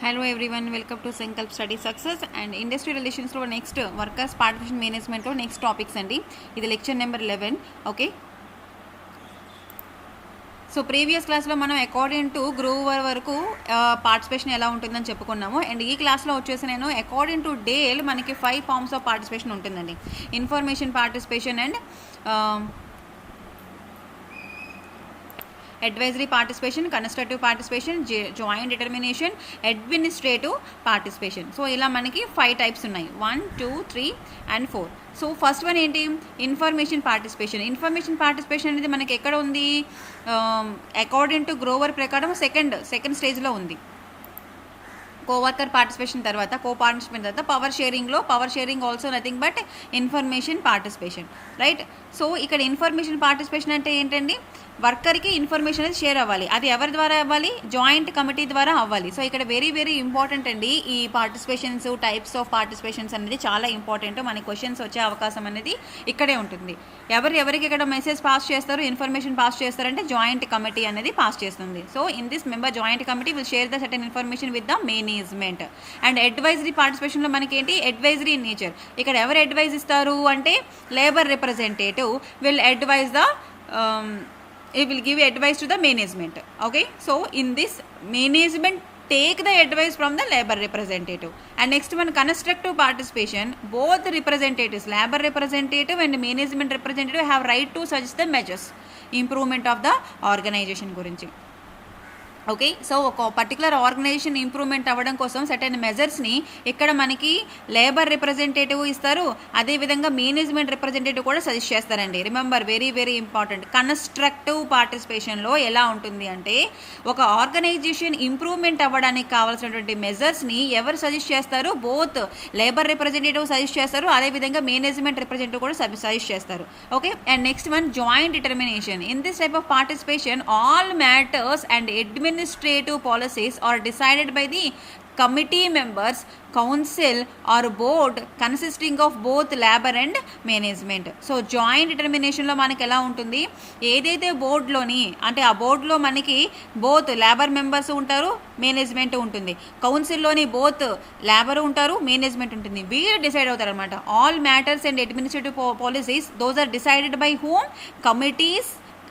Hello everyone, welcome to Sankalp Study Success and Industry Relations లో next workers participation మేనేజ్మెంట్లో next topics అండి. ఇది lecture number 11. Okay, so previous క్లాస్లో మనం according to గ్రూవర్ వరకు participation ఎలా ఉంటుందని చెప్పుకున్నాము. అండ్ ఈ క్లాస్లో వచ్చేసి నేను అకార్డింగ్ టు డేల్ మనకి 5 ఫార్మ్స్ ఆఫ్ పార్టిసిపేషన్ ఉంటుందండి. Information participation and advisory participation, constructive participation, joint determination, administrative participation. So ఇలా మనకి 5 టైప్స్ ఉన్నాయి, 1, 2, 3 and 4. సో ఫస్ట్ వన్ ఏంటి, ఇన్ఫర్మేషన్ పార్టిసిపేషన్. ఇన్ఫర్మేషన్ పార్టిసిపేషన్ అనేది మనకి ఎక్కడ ఉంది, అకార్డింగ్ టు గ్రోవర్ ప్రకారం సెకండ్ స్టేజ్లో ఉంది. కోవర్కర్ పార్టిసిపేషన్ తర్వాత, కో పార్టిసిపేషన్ తర్వాత power sharing also nothing but information participation, right. So ఇక్కడ ఇన్ఫర్మేషన్ పార్టిసిపేషన్ అంటే ఏంటండి, వర్కర్కి ఇన్ఫర్మేషన్ అనేది షేర్ అవ్వాలి. అది ఎవరి ద్వారా అవ్వాలి, జాయింట్ కమిటీ ద్వారా అవ్వాలి. సో ఇక్కడ వెరీ వెరీ ఇంపార్టెంట్ అండి ఈ పార్టిసిపేషన్స్, టైప్స్ ఆఫ్ పార్టిసిపేషన్స్ అనేది చాలా ఇంపార్టెంట్. మనకి క్వశ్చన్స్ వచ్చే అవకాశం అనేది ఇక్కడే ఉంటుంది. ఎవరికి ఇక్కడ మెసేజ్ పాస్ చేస్తారు, ఇన్ఫర్మేషన్ పాస్ చేస్తారంటే జాయింట్ కమిటీ అనేది పాస్ చేస్తుంది. So in this member joint committee will share the certain information with the management. And advisory పార్టిసిపేషన్లో మనకి ఏంటి, అడ్వైజరీ ఇన్ నేచర్. ఇక్కడ ఎవరు అడ్వైజ్ ఇస్తారు అంటే, labour representative will advise the it will give advice to the management. Okay, so in this management take the advice from the labor representative. And next one, constructive participation. Both representatives, labor representative and management representative, have right to suggest the measures improvement of the organization gurinchi. Okay, so ఒక particular organisation improvement అవ్వడం కోసం certain మెజర్స్ని ఇక్కడ మనకి labour representative ఇస్తారు, అదేవిధంగా management representative కూడా suggest చేస్తారండి. Remember, very very important. Constructive పార్టిసిపేషన్లో ఎలా ఉంటుంది అంటే, ఒక ఆర్గనైజేషన్ ఇంప్రూవ్మెంట్ అవ్వడానికి కావాల్సినటువంటి మెజర్స్ని ఎవరు సజెస్ట్ చేస్తారు, బోత్ లేబర్ రిప్రజెంటేటివ్ సజెస్ట్ చేస్తారు, అదేవిధంగా మేనేజ్మెంట్ రిప్రజెంటేటివ్ కూడా సజెస్ట్ చేస్తారు. Okay, and next one, joint determination. In this type of participation all matters and administrative policies are decided by the committee members, council or board consisting of both labor and management. So joint డిటర్మినేషన్లో మనకి ఎలా ఉంటుంది, ఏదైతే బోర్డులోని అంటే ఆ బోర్డులో మనకి బోత్ లేబర్ మెంబర్స్ ఉంటారు, మేనేజ్మెంట్ ఉంటుంది. కౌన్సిల్లోని బోత్ లేబర్ ఉంటారు, మేనేజ్మెంట్ ఉంటుంది. వీరు డిసైడ్ అవుతారు అనమాట. All matters and administrative policies those are decided by whom, committees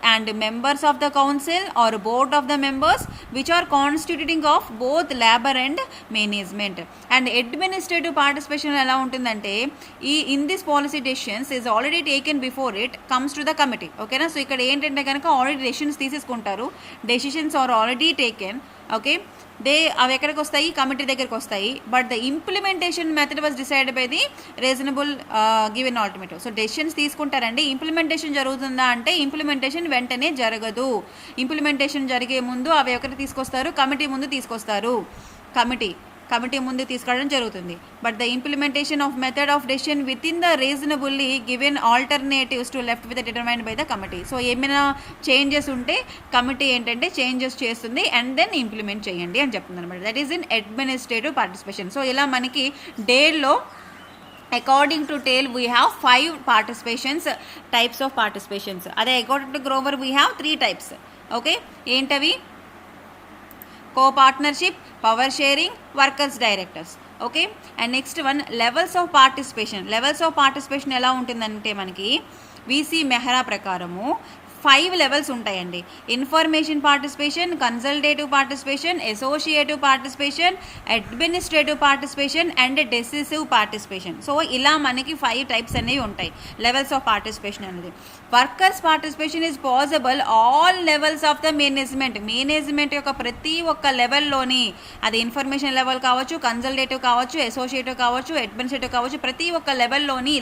and members of the council or board of the members which are constituting of both labor and management. And administrative participation ఎలా ఉంటుందంటే, in this policy decisions is already taken before it comes to the committee. ఓకేనా, so ఇక్కడ ఏంటంటే కనుక already decisions తీసేసుకుంటారు, decisions are already taken. Okay, అవి ఎక్కడికి వస్తాయి, కమిటీ దగ్గరికి వస్తాయి. But the implementation method was decide by the reasonable given alternative. So decisions తీసుకుంటారండి, ఇంప్లిమెంటేషన్ జరుగుతుందా అంటే ఇంప్లిమెంటేషన్ వెంటనే జరగదు. ఇంప్లిమెంటేషన్ జరిగే ముందు అవి ఎక్కడికి తీసుకొస్తారు, కమిటీ ముందు తీసుకొస్తారు. కమిటీ ముందు తీసుకురావడం జరుగుతుంది. But the implementation of method of decision with in the reasonably given alternatives to left with determined by the committee. So ఏమైనా చేంజెస్ ఉంటే కమిటీ ఏంటంటే చేంజెస్ చేస్తుంది అండ్ దెన్ ఇంప్లిమెంట్ చేయండి అని చెప్తుంది అనమాట. That is in administrative participation. So ఇలా మనకి డేలో according to tale we have 5 participations, types of participations. అదే according to Grover we have 3 types. Okay, ఏంటవి, co-partnership, power sharing, workers directors. Okay, and next one, levels of participation ఎలా ఉంటుందంటే మనకి VC Mehra ప్రకారము 5 levels ఉంటాయండి. Information participation, consultative participation, associative participation, administrative participation and decisive participation. So ఇలా మనకి 5 types అనేవి ఉంటాయి లెవెల్స్ ఆఫ్ పార్టిసిపేషన్ అనేది. Workers participation is possible all levels of the management యొక్క ప్రతి ఒక్క లెవెల్లోని, అది ఇన్ఫర్మేషన్ లెవెల్ కావచ్చు, కన్సల్టేటివ్ కావచ్చు, అసోసియేటివ్ కావచ్చు, అడ్మినిస్ట్రేటివ్ కావచ్చు, ప్రతి ఒక్క లెవెల్లోని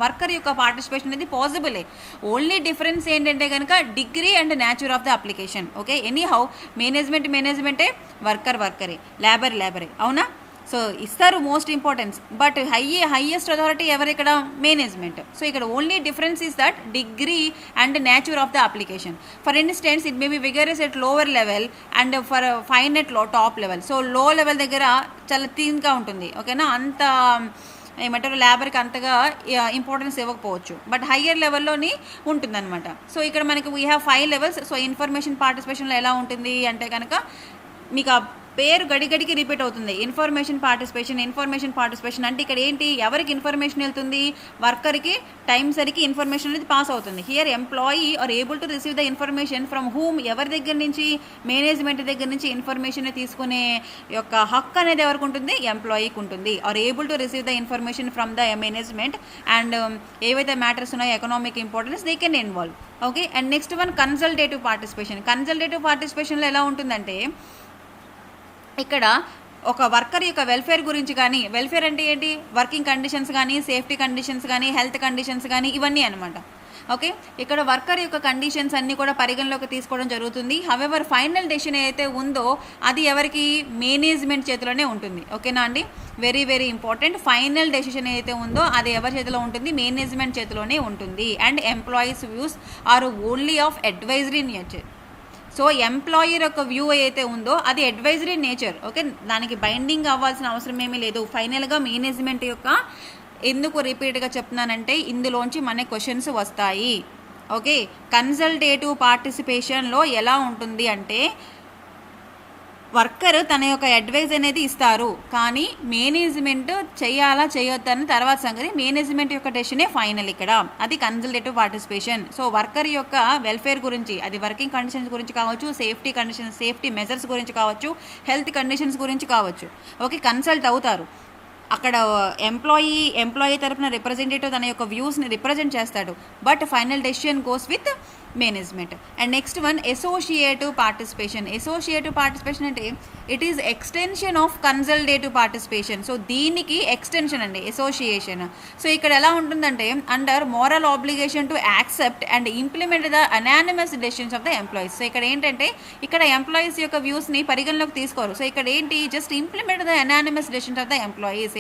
వర్కర్ యొక్క పార్టిసిపేషన్ అనేది పాసిబులే. ఓన్లీ డిఫరెన్స్ ఏంటంటే కనుక degree and nature of the application. Okay, anyhow మేనేజ్మెంటే, వర్కరే, లేబరే. అవునా, సో ఇస్తారు most importance. But highest authority ఎవరు ఇక్కడ, మేనేజ్మెంట్. సో ఇక్కడ only difference is that degree and nature of the application. For instance it may be vigorous at lower level and for fine at top level. So low level దగ్గర చాలా థిన్గా ఉంటుంది. ఓకేనా, అంత ఏమంటారు, లేబర్కి అంతగా ఇంపార్టెన్స్ ఇవ్వకపోవచ్చు, but higher లెవెల్లోని ఉంటుందన్నమాట. So ఇక్కడ మనకి we have 5 levels. So information పార్టిసిపేషన్లో ఎలా ఉంటుంది అంటే కనుక మీకు పేరు గడిగడికి రిపీట్ అవుతుంది. ఇన్ఫర్మేషన్ పార్టిసిపేషన్ అంటే ఇక్కడ ఏంటి, ఎవరికి ఇన్ఫర్మేషన్ వెళ్తుంది, వర్కర్కి టైం సరికి ఇన్ఫర్మేషన్ అనేది పాస్ అవుతుంది. Here employee are able to receive the information from whom, ఎవరి దగ్గర నుంచి, మేనేజ్మెంట్ దగ్గర నుంచి ఇన్ఫర్మేషన్ తీసుకునే యొక్క హక్కు అనేది ఎవరికి ఉంటుంది, ఎంప్లాయీకి ఉంటుంది. Are able to receive the information from the management and ఏవైతే మ్యాటర్స్ ఉన్నాయో economic importance they can involve. Okay, and next one consultative పార్టిసిపేషన్లో ఎలా ఉంటుందంటే ఇక్కడ ఒక వర్కర్ యొక్క వెల్ఫేర్ గురించి కానీ, వెల్ఫేర్ అంటే ఏంటి, వర్కింగ్ కండిషన్స్ కానీ, సేఫ్టీ కండిషన్స్ కానీ, హెల్త్ కండిషన్స్ కానీ, ఇవన్నీ అనమాట. ఓకే, ఇక్కడ వర్కర్ యొక్క కండిషన్స్ అన్నీ కూడా పరిగణలోకి తీసుకోవడం జరుగుతుంది. హవెవర్ ఫైనల్ డెసిషన్ ఏదైతే ఉందో అది ఎవరికి, మేనేజ్మెంట్ చేతిలోనే ఉంటుంది. ఓకేనా అండి, very very important. Final decision ఏదైతే ఉందో అది ఎవరి చేతిలో ఉంటుంది, మేనేజ్మెంట్ చేతిలోనే ఉంటుంది. And employees views are only of advisory nature. So employer యొక్క వ్యూ ఏదైతే ఉందో అది అడ్వైజరీ నేచర్. ఓకే, దానికి బైండింగ్ అవ్వాల్సిన అవసరం ఏమీ లేదు. ఫైనల్గా మేనేజ్మెంట్ యొక్క, ఎందుకు రిపీట్గా చెప్తున్నానంటే ఇందులోంచి మన క్వశ్చన్స్ వస్తాయి. ఓకే, కన్సల్టేటివ్ పార్టిసిపేషన్లో ఎలా ఉంటుంది అంటే వర్కర్ తన యొక్క అడ్వైజ్ అనేది ఇస్తారు, కానీ మేనేజ్మెంట్ చేయాలా చేయొద్దని తర్వాత సంగతి, మేనేజ్మెంట్ యొక్క డెసిషనే ఫైనల్ ఇక్కడ. అది కన్సల్టేటివ్ పార్టిసిపేషన్. సో వర్కర్ యొక్క వెల్ఫేర్ గురించి, అది వర్కింగ్ కండిషన్స్ గురించి కావచ్చు, సేఫ్టీ మెజర్స్ గురించి కావచ్చు, హెల్త్ కండిషన్స్ గురించి కావచ్చు. ఓకే, కన్సల్ట్ అవుతారు. అక్కడ ఎంప్లాయీ తరపున రిప్రజెంటేటివ్ తన యొక్క వ్యూస్ని రిప్రజెంట్ చేస్తాడు, but final decision goes with management. And next one associative participation అంటే it is extension of consultative participation. So దీనికి ఎక్స్టెన్షన్ అండి అసోసియేషన్. సో ఇక్కడ ఎలా ఉంటుందంటే under moral obligation to accept and implement the anonymous decisions of the employees. So ఇక్కడ ఏంటంటే ఇక్కడ employees యొక్క వ్యూస్ని పరిగణలోకి తీసుకోరు. సో ఇక్కడ ఏంటి, just implement the anonymous decisions of the employees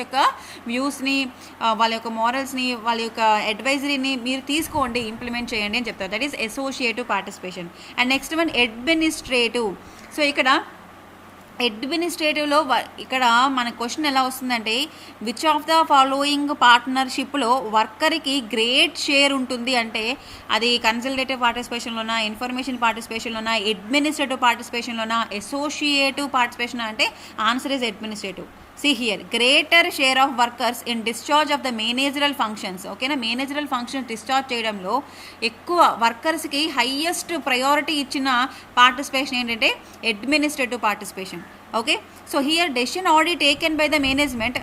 యొక్క వ్యూస్ని, వాళ్ళ యొక్క మోరల్స్ని, వాళ్ళ యొక్క అడ్వైజరీని మీరు తీసుకోండి, ఇంప్లిమెంట్ చేయండి అని చెప్తారు. That is associative participation. And next one administrative. So ఇక్కడ అడ్మినిస్ట్రేటివ్లో ఇక్కడ మన క్వశ్చన్ ఎలా వస్తుందంటే విచ్ ఆఫ్ ద ఫాలోయింగ్ పార్ట్నర్షిప్లో వర్కర్కి గ్రేట్ షేర్ ఉంటుంది అంటే అది కన్సల్టేటివ్ పార్టిసిపేషన్లోనా, ఇన్ఫర్మేషన్ పార్టిసిపేషన్లోనా, అడ్మినిస్ట్రేటివ్ పార్టిసిపేషన్లోనా, అసోసియేటివ్ పార్టిసిపేషన్ అంటే answer is administrative. See here, greater share of workers in discharge of the managerial functions. ఓకేనా, మేనేజరల్ ఫంక్షన్స్ డిశ్చార్జ్ చేయడంలో ఎక్కువ వర్కర్స్కి హైయెస్ట్ ప్రయారిటీ ఇచ్చిన పార్టిసిపేషన్ ఏంటంటే administrative participation. Okay, so here decision already taken by the management.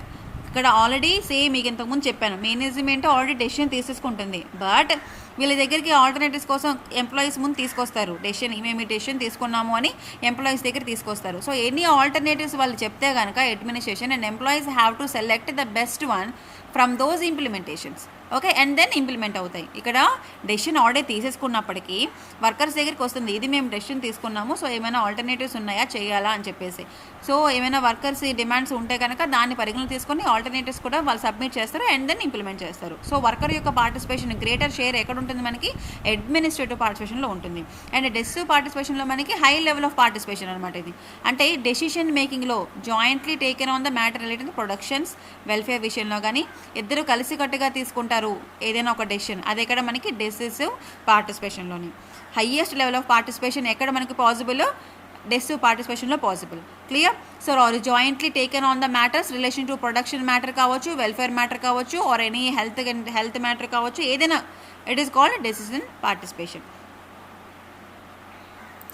ఇక్కడ already same మీకు ఇంతకుముందు చెప్పాను, management already decision తీసేసుకుంటుంది, but వీళ్ళ దగ్గరికి ఆల్టర్నేటివ్స్ కోసం ఎంప్లాయీస్ ముందు తీసుకొస్తారు. మేము డెసిషన్ తీసుకున్నాము అని ఎంప్లాయీస్ దగ్గర తీసుకొస్తారు. సో ఎనీ ఆల్టర్నేటివ్స్ వాళ్ళు చెప్తే కనుక administration and employees have to select the best one from those implementations. Okay, and then implement అవుతాయి. ఇక్కడ డెసిషన్ ఆల్రెడీ తీసేసుకున్నప్పటికీ వర్కర్స్ దగ్గరికి వస్తుంది, ఇది మేము డెసిషన్ తీసుకున్నాము, సో ఏమైనా ఆల్టర్నేటివ్స్ ఉన్నాయా, చేయాలా అని చెప్పేసి. సో ఏమైనా వర్కర్స్ డిమాండ్స్ ఉంటే కనుక దాన్ని పరిగణలో తీసుకొని ఆల్టర్నేటివ్స్ కూడా వాళ్ళు సబ్మిట్ చేస్తారు అండ్ దెన్ ఇంప్లిమెంట్ చేస్తారు. సో వర్కర్ యొక్క పార్టిసిపేషన్ గ్రేటర్ షేర్ ఎక్కడ ఉంటుంది, మనకి అడ్మినిస్ట్రేటివ్ పార్టిసిపేషన్లో ఉంటుంది. అండ్ డెసిసివ్ పార్టిసిపేషన్లో మనకి హై లెవెల్ ఆఫ్ పార్టిసిపేషన్ అనమాట. ఇది అంటే డెసిషన్ మేకింగ్లో jointly taken on the matter related productions welfare విషయంలో కానీ ఇద్దరు కలిసికట్టుగా తీసుకుంటారు ఏదైనా ఒక డెసిషన్, అది ఎక్కడ మనకి డెసిసివ్ పార్టిసిపేషన్లోని. హయ్యెస్ట్ లెవెల్ ఆఫ్ పార్టిసిపేషన్ ఎక్కడ మనకి పాసిబుల్, డెసిసివ్ పార్టిసిపేషన్లో possible. Clear? So or jointly taken on the matters relation to production matter కావచ్చు, వెల్ఫేర్ మ్యాటర్ కావచ్చు, ఆర్ ఎనీ హెల్త్ మ్యాటర్ కావచ్చు, ఏదైనా it is called decision participation.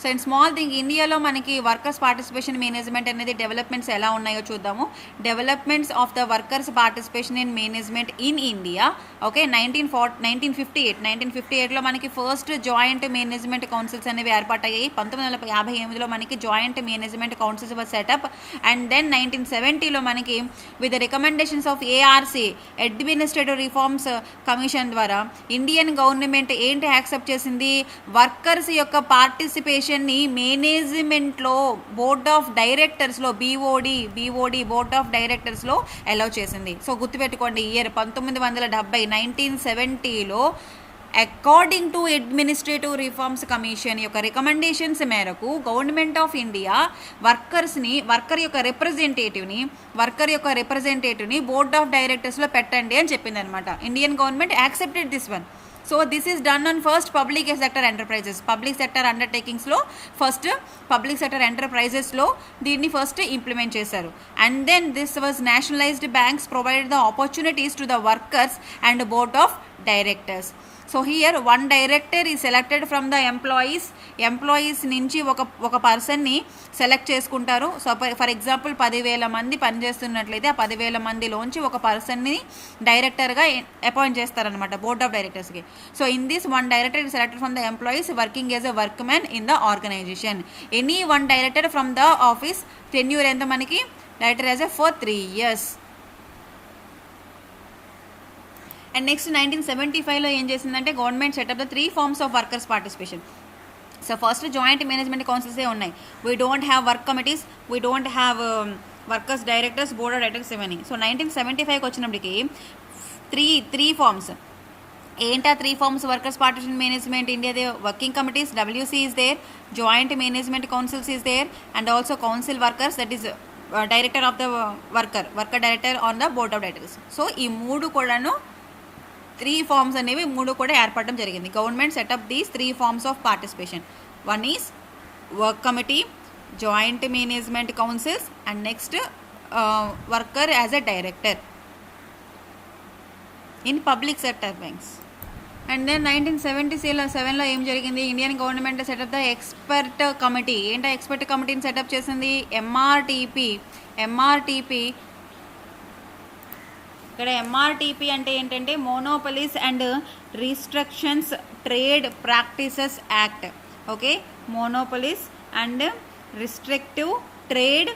So in small thing, ఇండియాలో మనకి workers participation management అనేది developments ఎలా ఉన్నాయో చూద్దాము. Developments of the workers participation in management in India. Okay, 1958లో మనకి ఫస్ట్ జాయింట్ మేనేజ్మెంట్ కౌన్సిల్స్ అనేవి ఏర్పాటయ్యాయి. 1958లో మనకి joint management councils were set up. And then 1970లో మనకి with recommendations of ARC administrative reforms commission ద్వారా ఇండియన్ గవర్నమెంట్ ఏంటి యాక్సెప్ట్ చేసింది, వర్కర్స్ యొక్క పార్టిసిపేషన్ ని మేనేజ్మెంట్లో బోర్డ్ ఆఫ్ డైరెక్టర్స్లో బీఓడి బోర్డ్ ఆఫ్ డైరెక్టర్స్లో అలౌ చేసింది. సో గుర్తుపెట్టుకోండి, ఇయర్ 1970 1970లో according to administrative reforms commission యొక్క రికమెండేషన్స్ మేరకు గవర్నమెంట్ ఆఫ్ ఇండియా వర్కర్ యొక్క రిప్రజెంటేటివ్ని బోర్డ్ ఆఫ్ డైరెక్టర్స్లో పెట్టండి అని చెప్పింది అనమాట. Indian government accepted this one. So this is done on first public sector enterprises. Public sector అండర్టేకింగ్స్లో ఫస్ట్ పబ్లిక్ సెక్టర్ ఎంటర్ప్రైజెస్లో దీన్ని ఫస్ట్ ఇంప్లిమెంట్ చేశారు. And then this was nationalised banks provided the opportunities to the workers and board of directors. So here one director ఈ selected from the employees నుంచి ఒక పర్సన్ని select చేసుకుంటారు. So for example 10,000 మంది పనిచేస్తున్నట్లయితే ఆ 10,000 మందిలోంచి ఒక పర్సన్ని డైరెక్టర్గా అపాయింట్ చేస్తారనమాట బోర్డ్ ఆఫ్ డైరెక్టర్స్కి. So in this one director is selected from the employees working as a workman in the organization. Any one director from the office tenure ఎంత మనకి director as a for 3 years. And next 1975లో ఏం చేసిందంటే government set up the 3 forms of workers participation. So first joint management కౌన్సిల్సే ఉన్నాయి. We don't have work committees, we don't have workers directors, board of directors ఇవన్నీ. So 1975కి వచ్చినప్పటికి three forms. ఏంటా 3 forms workers participation management ఇండియాదే? Working committees, WC is there, joint management councils is there, and also council workers, that is director of the worker director on the board of directors. So ఈ 3 కూడాను 3 forms అనేవి 3 కూడా ఏర్పడడం జరిగింది. Government set up these 3 forms of participation. One is work committee, joint management councils, and next worker as a director in public sector banks. And then 1977లో ఏం జరిగింది? Indian government set up the expert committee. ఏంటో expert కమిటీని set up చేసింది? MRTP. ఇక్కడ MRTP అంటే ఏంటంటే monopolies and restrictions trade practices act. Okay, monopolies and restrictive trade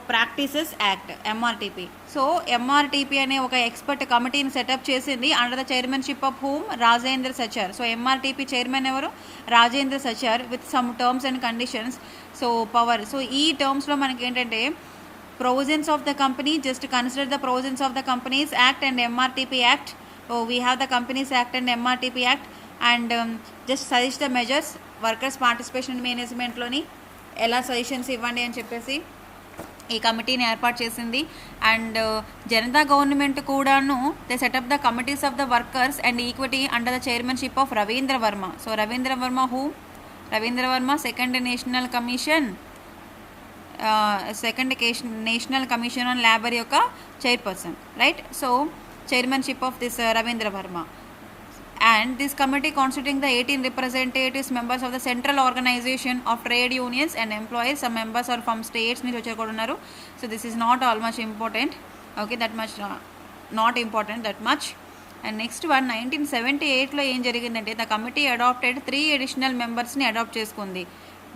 practices act, MRTP. So MRTP అనే ఒక ఎక్స్పర్ట్ కమిటీని సెటప్ చేసింది under the chairmanship of whom? Rajendra Sachar. So MRTP chairman ఎవరు? Rajendra Sachar, with some terms and conditions. So power. So ఈ టర్మ్స్లో మనకి ఏంటంటే provisions of the company, just consider the provisions of the Companies Act and MRTP Act. Oh, we have the Companies Act and MRTP Act, and just suggest the measures. Workers participation management లోని ఎలా suggestions ఇవ్వండి అని చెప్పేసి ఈ కమిటీని ఏర్పాటు చేసింది. And Janata government కూడాను they set up the committees of the workers and equity under the chairmanship of Ravindra Varma. So Ravindra Varma second national commission national commission on labour యొక్క chairperson, right? So chairmanship of this Ravindra Varma. And this committee constituting the 18 representatives members of the central organisation of trade unions and employees. Some members are from states నుంచి వచ్చారు కూడా ఉన్నారు. So this is not all much important. Okay, that much not important that much. And next one 1978లో ఏం జరిగిందంటే the committee adopted 3 additional మెంబర్స్ని adopt చేసుకుంది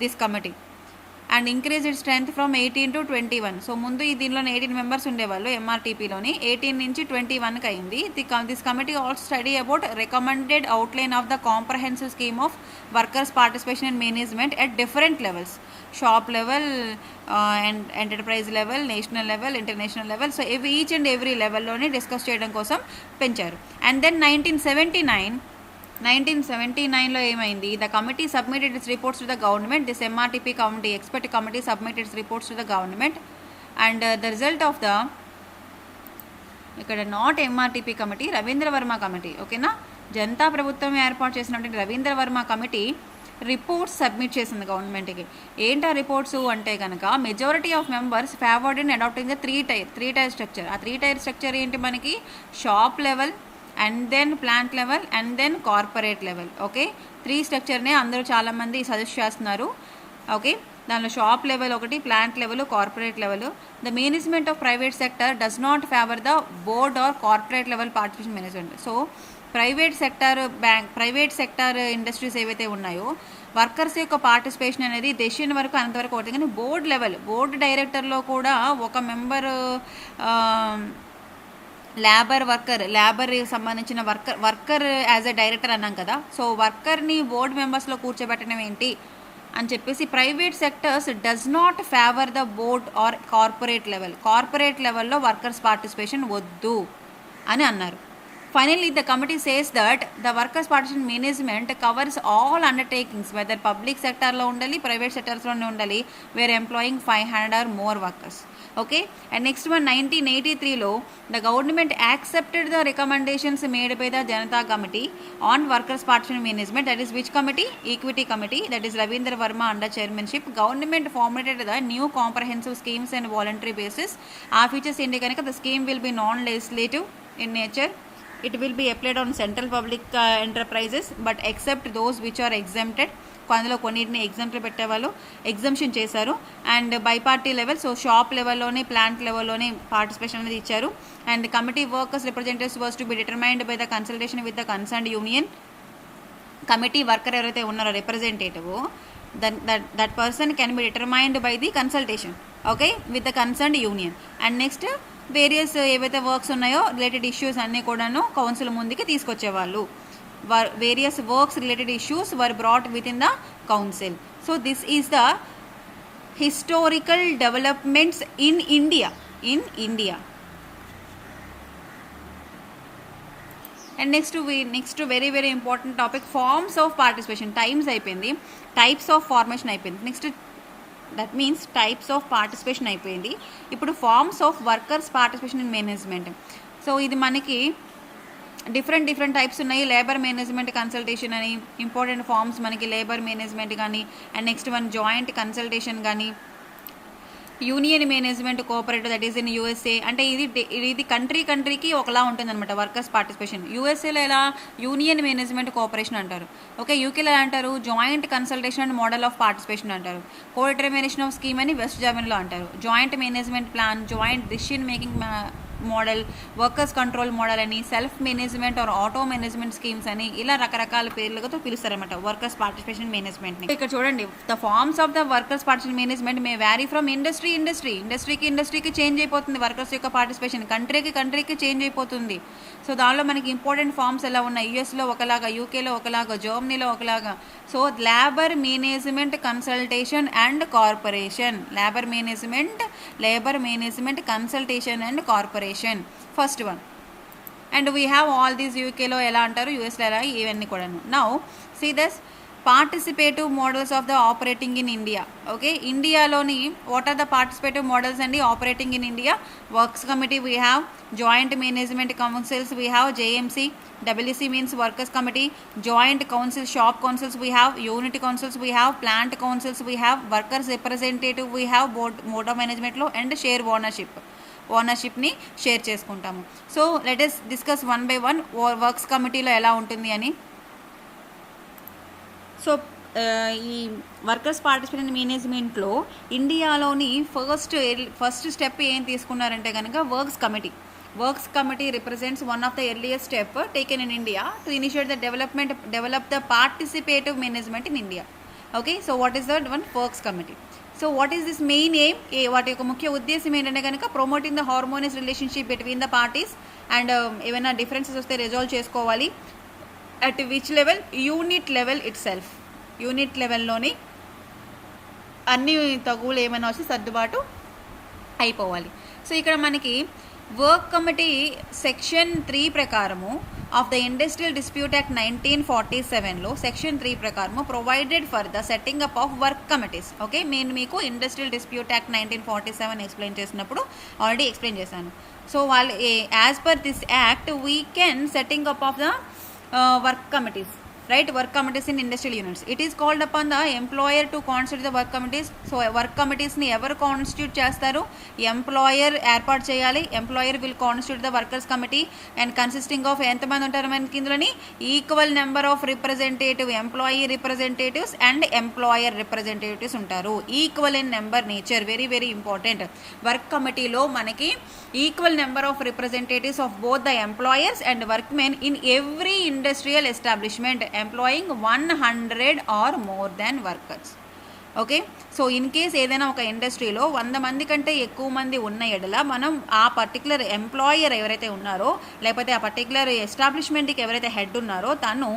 this committee and increase it strength from 18 to 21. సో ముందు దీనిలోనే 18 మెంబర్స్ ఉండేవాళ్ళు ఎంఆర్టీపీలోని, 18 నుంచి 21కి అయింది. This committee also study about recommended outline of the comprehensive scheme of workers participation and management at different levels, shop level and enterprise level, national level, international level. So each and every లెవెల్లోనే discuss చేయడం కోసం పెంచారు. And then 1979లో ఏమైంది? The committee submitted its reports to the government. This MRTP committee expert committee submitted its reports to the government. And the result of the ఇక్కడ not MRTP committee, Ravindra Verma committee. ఓకేనా, జనతా ప్రభుత్వం ఏర్పాటు చేసినటువంటి Ravindra Verma committee reports submit చేసింది గవర్నమెంట్కి. ఏంటా reports అంటే కనుక majority of members favoured in adapting the three tier structure. ఆ 3 టైర్ స్ట్రక్చర్ ఏంటి మనకి? Shop level, and then plant level, and then corporate level. Okay, 3 స్ట్రక్చర్నే అందరూ చాలామంది సజెస్ట్ చేస్తున్నారు. ఓకే, దానిలో షాప్ లెవెల్ ఒకటి, plant level, corporate level. The management of private sector does not favour the board are corporate level participation management. So private sector industries ఏవైతే ఉన్నాయో workers యొక్క participation అనేది డెసిషన్ వరకు అంతవరకు అవుతుంది. కానీ బోర్డ్ డైరెక్టర్లో కూడా ఒక మెంబర్ లేబర్ సంబంధించిన వర్కర్ యాజ్ ఎ డైరెక్టర్ అన్నాం కదా. సో వర్కర్ని బోర్డ్ మెంబర్స్లో కూర్చోబెట్టడం ఏంటి అని చెప్పేసి private sectors does not favour the board are corporate లెవెల్లో వర్కర్స్ పార్టిసిపేషన్ వద్దు అని అన్నారు. Finally, the committee says that the workers' participation management covers all undertakings, whether public sector lo undali, private sectors lo undali, where employing 500 or more workers. Okay, and next one 1983 the government accepted the recommendations made by the Janata Committee on Workers' Participation Management. That is which committee? Equity Committee. That is Ravindra Verma under chairmanship. Government formulated the new comprehensive schemes and voluntary basis. Our features indicate the scheme will be non-legislative in nature. It will be applied on central public enterprises but except those which are exempted. అందులో కొన్నిటిని example పెట్టేవాళ్ళు exemption చేశారు. And bipartite level, so shop లెవెల్లోనే plant లెవెల్లోనే participation అనేది ఇచ్చారు. And committee workers representatives was to be determined by the consultation with the concerned union. Committee worker ఎవరైతే ఉన్నారో representative, that person can be determined by the consultation, okay, with the concerned union. And next various ఏవైతే works ఉన్నాయో related issues అన్నీ కూడాను council ముందుకి తీసుకొచ్చేవాళ్ళు. various works related issues were brought within the council. So this is the historical developments in India. And next very very important topic, forms of participation. Times అయిపోయింది, types of formation అయిపోయింది. Next that means types of participation అయిపోయింది. ఇప్పుడు forms of workers participation in management. So ఇది మనకి different types ఉన్నాయి. Labour management consultation అని important forms మనకి labour management కానీ, and next one joint consultation కానీ, union management cooperative, that is in USA. అంటే ఇది కంట్రీకి ఒకలా ఉంటుంది అనమాట వర్కర్స్ పార్టిసిపేషన్. యూఎస్ఏలో ఎలా యూనియన్ మేనేజ్మెంట్ కోఆపరేషన్ అంటారు. ఓకే, యూకేలో అంటారు joint consultation and model of participation అంటారు. కో డిటర్మినేషన్ ఆఫ్ స్కీమ్ అని వెస్ట్ జర్మనీలో అంటారు. Joint management plan, joint decision making model, workers control model అని, self management or auto management schemes అని, ఇలా రకరకాల పేర్లతో పిలుస్తారన్నమాట వర్కర్స్ పార్టిసిపేషన్ మేనేజ్మెంట్ని. ఇక్కడ చూడండి, the forms of the workers participation management may vary from ఇండస్ట్రీకి చేంజ్ అయిపోతుంది. వర్కర్స్ యొక్క పార్టిసిపేషన్ కంట్రీకి చేంజ్ అయిపోతుంది. సో దానిలో మనకి ఇంపార్టెంట్ ఫార్మ్స్ ఎలా ఉన్నాయి, యూఎస్లో ఒకలాగా, యూకేలో ఒకలాగా, జర్మనీలో ఒకలాగా. So labour management consultation and corporation, labour management consultation and corporation first one. And we have all these యూకేలో ఎలా అంటారు, యూఎస్లో ఎలా, ఇవన్నీ కూడాను. Now see this participative models of the operating in India. Okay, ఇండియాలోని what are the participative models అండి operating in India? Works committee we have, joint management councils we have JMC, WC means workers committee, joint council, shop councils we have, unit councils we have, plant councils we have, workers representative we have, board of management లో, and share ఓనర్షిప్ని share చేసుకుంటాము. So let us discuss one by one works కమిటీలో ఎలా ఉంటుంది అని. So ఈ workers participation మేనేజ్మెంట్లో ఇండియాలోని first step ఏం తీసుకున్నారంటే కనుక Works committee represents one of the earliest step taken in India to initiate the develop the participative management in India. Okay, so what is that one? Works committee. So what is this main aim? వాటి యొక్క ముఖ్య ఉద్దేశం ఏంటంటే కనుక promoting the harmonious relationship between the parties and ఏమైనా differences వస్తే resolve చేసుకోవాలి. At which level? Unit level itself. Unit లెవెల్లోని అన్ని తగువులు ఏమైనా వచ్చి సర్దుబాటు అయిపోవాలి. సో ఇక్కడ మనకి వర్క్ కమిటీ సెక్షన్ 3 ప్రకారము of the industrial dispute act 1947లో సెక్షన్ 3 ప్రకారము provided for the setting up of work committees. Okay, నేను మీకు ఇండస్ట్రియల్ డిస్ప్యూట్ యాక్ట్ 1947 ఎక్స్ప్లెయిన్ చేసినప్పుడు ఆల్రెడీ ఎక్స్ప్లెయిన్ చేశాను. సో వాళ్ళు as per this act we can setting up of the work committees, right? Work committees in industrial units. It is called upon the employer to constitute the work committees. So work committees ni ever constitute చేస్తారు? Employer ఏర్పాటు చేయాలి. Employer will constitute the workers committee and consisting of ఎంతమంది ఉంటారు మనకి ఇందులోని? Equal number of representative employee representatives and employer representatives ఉంటారు. Equal in number, nature very very important. Work కమిటీలో మనకి equal number of representatives of both the employers and workmen in every industrial establishment employing 100 or more than workers. Okay, so in case ఏదైనా ఒక ఇండస్ట్రీలో 100 మంది కంటే ఎక్కువ మంది ఉన్న ఎడల మనం ఆ పర్టికులర్ ఎంప్లాయర్ ఎవరైతే ఉన్నారో లేకపోతే ఆ పర్టికులర్ ఎస్టాబ్లిష్మెంట్కి ఎవరైతే హెడ్ ఉన్నారో తను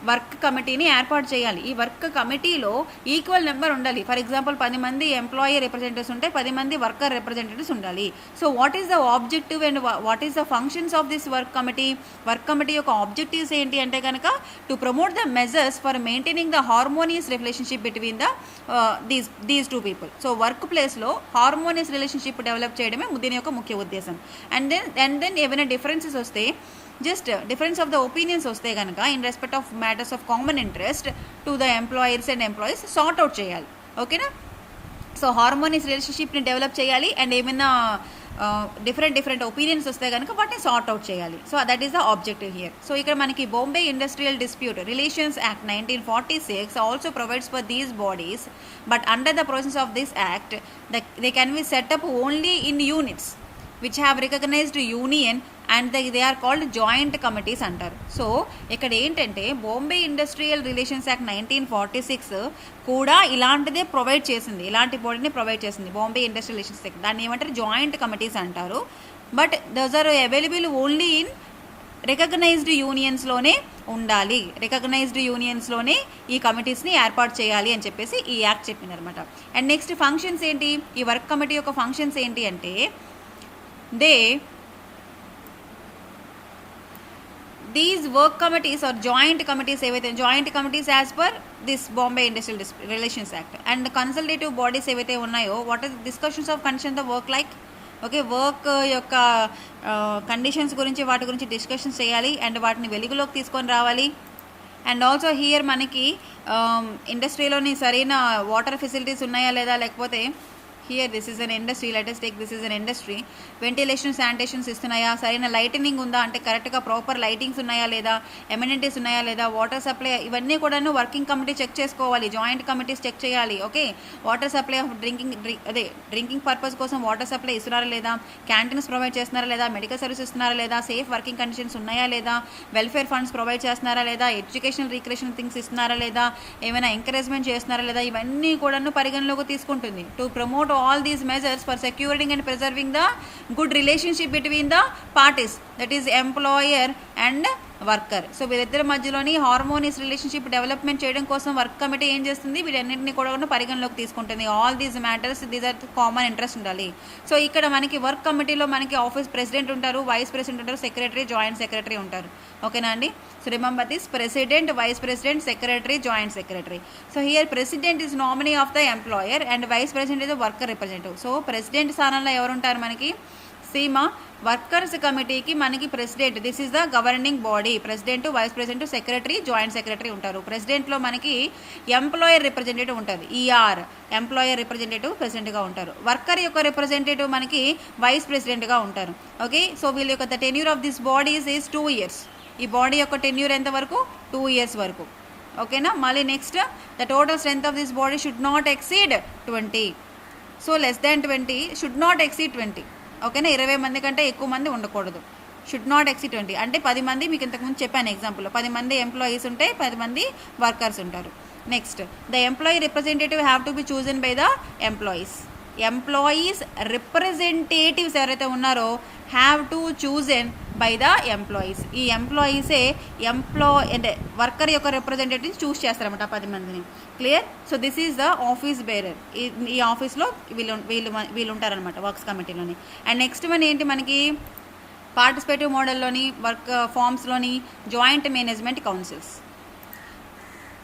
వర్క్ కమిటీని ఏర్పాటు చేయాలి. ఈ వర్క్ కమిటీలో ఈక్వల్ నెంబర్ ఉండాలి. ఫర్ ఎగ్జాంపుల్ 10 మంది ఎంప్లాయీ రిప్రజెంటేటివ్స్ ఉంటే 10 మంది వర్కర్ రిప్రజెంటేటివ్స్ ఉండాలి. So what is the objective and what is the functions of this work committee? Work committee యొక్క ఆబ్జెక్టివ్స్ ఏంటి అంటే కనుక to promote the measures for maintaining the harmonious relationship between the these two people. So work ప్లేస్లో harmonious relationship develop చేయడమే దీని యొక్క ముఖ్య ఉద్దేశం. అండ్ దెన్ ఏమైనా డిఫరెన్సెస్ వస్తే, just difference of the opinions వస్తే కనుక in respect of matters of common interest to the employers and employees sort out చేయాలి. ఓకేనా? సో హార్మోనియస్ రిలేషన్షిప్ని డెవలప్ చేయాలి అండ్ ఏమైనా డిఫరెంట్ ఒపీనియన్స్ వస్తే కనుక వాటిని సార్ట్ అవుట్ చేయాలి. So that is the objective here. So ఇక్కడ మనకి Bombay industrial dispute relations act 1946 also provides for these bodies, but under the process of this act they can be setup only in units which have recognized union and they are called joint committees అంటారు. So ఇక్కడ ఏంటంటే Bombay industrial relations act 1946 కూడా ఇలాంటిదే provide చేసింది, ఇలాంటి బాడీని provide చేసింది Bombay industrial relations act. దాన్ని ఏమంటారు? జాయింట్ కమిటీస్ అంటారు. But those are available only in recognised యూనియన్స్లోనే ఉండాలి, రికగ్నైజ్డ్ యూనియన్స్లోనే ఈ కమిటీస్ని ఏర్పాటు చేయాలి అని చెప్పేసి ఈ యాక్ట్ చెప్పింది అనమాట. అండ్ నెక్స్ట్ ఫంక్షన్స్ ఏంటి? ఈ వర్క్ కమిటీ యొక్క ఫంక్షన్స్ ఏంటి అంటే these work committees or joint committees ఏవైతే joint committees as per this Bombay industrial relations act and consultative bodies ఏవైతే ఉన్నాయో what are discussions of condition the work like. Okay, work యొక్క conditions గురించి వాటి గురించి డిస్కషన్స్ చేయాలి అండ్ వాటిని వెలుగులోకి తీసుకొని రావాలి. అండ్ ఆల్సో హియర్ మనకి ఇండస్ట్రీలోని సరైన వాటర్ ఫెసిలిటీస్ ఉన్నాయా లేదా, లేకపోతే here this is an industry, let us take this is an industry, ventilation sanitations ఇస్తున్నాయా, సరైన లైటినింగ్ ఉందా అంటే కరెక్ట్గా ప్రాపర్ లైటింగ్స్ ఉన్నాయా లేదా, ఎమినిటీస్ ఉన్నాయా లేదా, వాటర్ సప్లై, ఇవన్నీ కూడాను వర్కింగ్ కమిటీ చెక్ చేసుకోవాలి, జాయింట్ కమిటీస్ చెక్ చేయాలి. Okay, water supply of drinking purpose కోసం వాటర్ సప్లై ఇస్తున్నారా లేదా, క్యాంటీన్స్ ప్రొవైడ్ చేస్తున్నారా లేదా, మెడికల్ సర్వీస్ ఇస్తున్నారా లేదా, సేఫ్ వర్కింగ్ కండిషన్స్ ఉన్నాయా లేదా, వెల్ఫేర్ ఫండ్స్ ప్రొవైడ్ చేస్తున్నారా లేదా, ఎడ్యుకేషనల్ రీక్రియేషన్ థింగ్స్ ఇస్తున్నారా లేదా, ఏమైనా ఎంకరేజ్మెంట్ చేస్తున్నారా లేదా, ఇవన్నీ కూడాను పరిగణలోకి తీసుకుంటుంది. To promote all these measures for securing and preserving the good relationship between the parties, that is employer and worker. So వీరిద్దరి మధ్యలోని హార్మోనియస్ రిలేషన్షిప్ డెవలప్మెంట్ చేయడం కోసం వర్క్ కమిటీ ఏం చేస్తుంది? వీటన్నింటినీ కూడా పరిగణలోకి తీసుకుంటుంది. All these matters these are common interest ఉండాలి. సో ఇక్కడ మనకి వర్క్ కమిటీలో మనకి ఆఫీస్ ప్రెసిడెంట్ ఉంటారు, వైస్ ప్రెసిడెంట్ ఉంటారు, సెక్రటరీ, జాయింట్ సెక్రటరీ ఉంటారు. ఓకేనా అండి? So remember this, president, vice president, secretary, joint secretary. So here president is nominee of the employer and vice president is worker representative. So president స్థానంలో ఎవరుంటారు మనకి? సీమా workers కమిటీకి మనకి president, this is the governing body, president, vice president, secretary, joint secretary ఉంటారు. ప్రెసిడెంట్లో మనకి employer representative ఉంటుంది, ER, employer representative ప్రెసిడెంట్గా ఉంటారు. వర్కర్ యొక్క రిప్రజెంటేటివ్ మనకి వైస్ ప్రెసిడెంట్గా ఉంటారు. ఓకే, సో వీళ్ళ యొక్క the tenure of this bodies is 2 years. ఈ బాడీ యొక్క టెన్యూర్ ఎంత వరకు? 2 years వరకు. ఓకేనా? మళ్ళీ next, the total strength of this body should not exceed 20. So less than 20, should not exceed 20. ఓకేనా? 20 మంది కంటే ఎక్కువ మంది ఉండకూడదు. షుడ్ నాట్ ఎక్సీడ్ 20 అంటే 10 మంది, మీకు ఇంతకుముందు చెప్పాను ఎగ్జాంపుల్లో, 10 మంది ఎంప్లాయీస్ ఉంటే 10 మంది వర్కర్స్ ఉంటారు. Next, the employee representative have to be chosen by the employees. Employees representatives ఎవరైతే ఉన్నారో have to chosen by the employees. ఈ ఎంప్లాయీసే అంటే వర్కర్ యొక్క రిప్రజెంటేటివ్స్ చూస్ చేస్తారన్నమాట 10 మందిని. Clear? So this is the office bearer. ఈ ఆఫీస్లో వీళ్ళు ఉంటారనమాట వర్క్స్ కమిటీలోని. అండ్ నెక్స్ట్ వన్ ఏంటి మనకి? పార్టిసిపేటివ్ మోడల్లోని వర్క్ ఫార్మ్స్లోని joint management councils.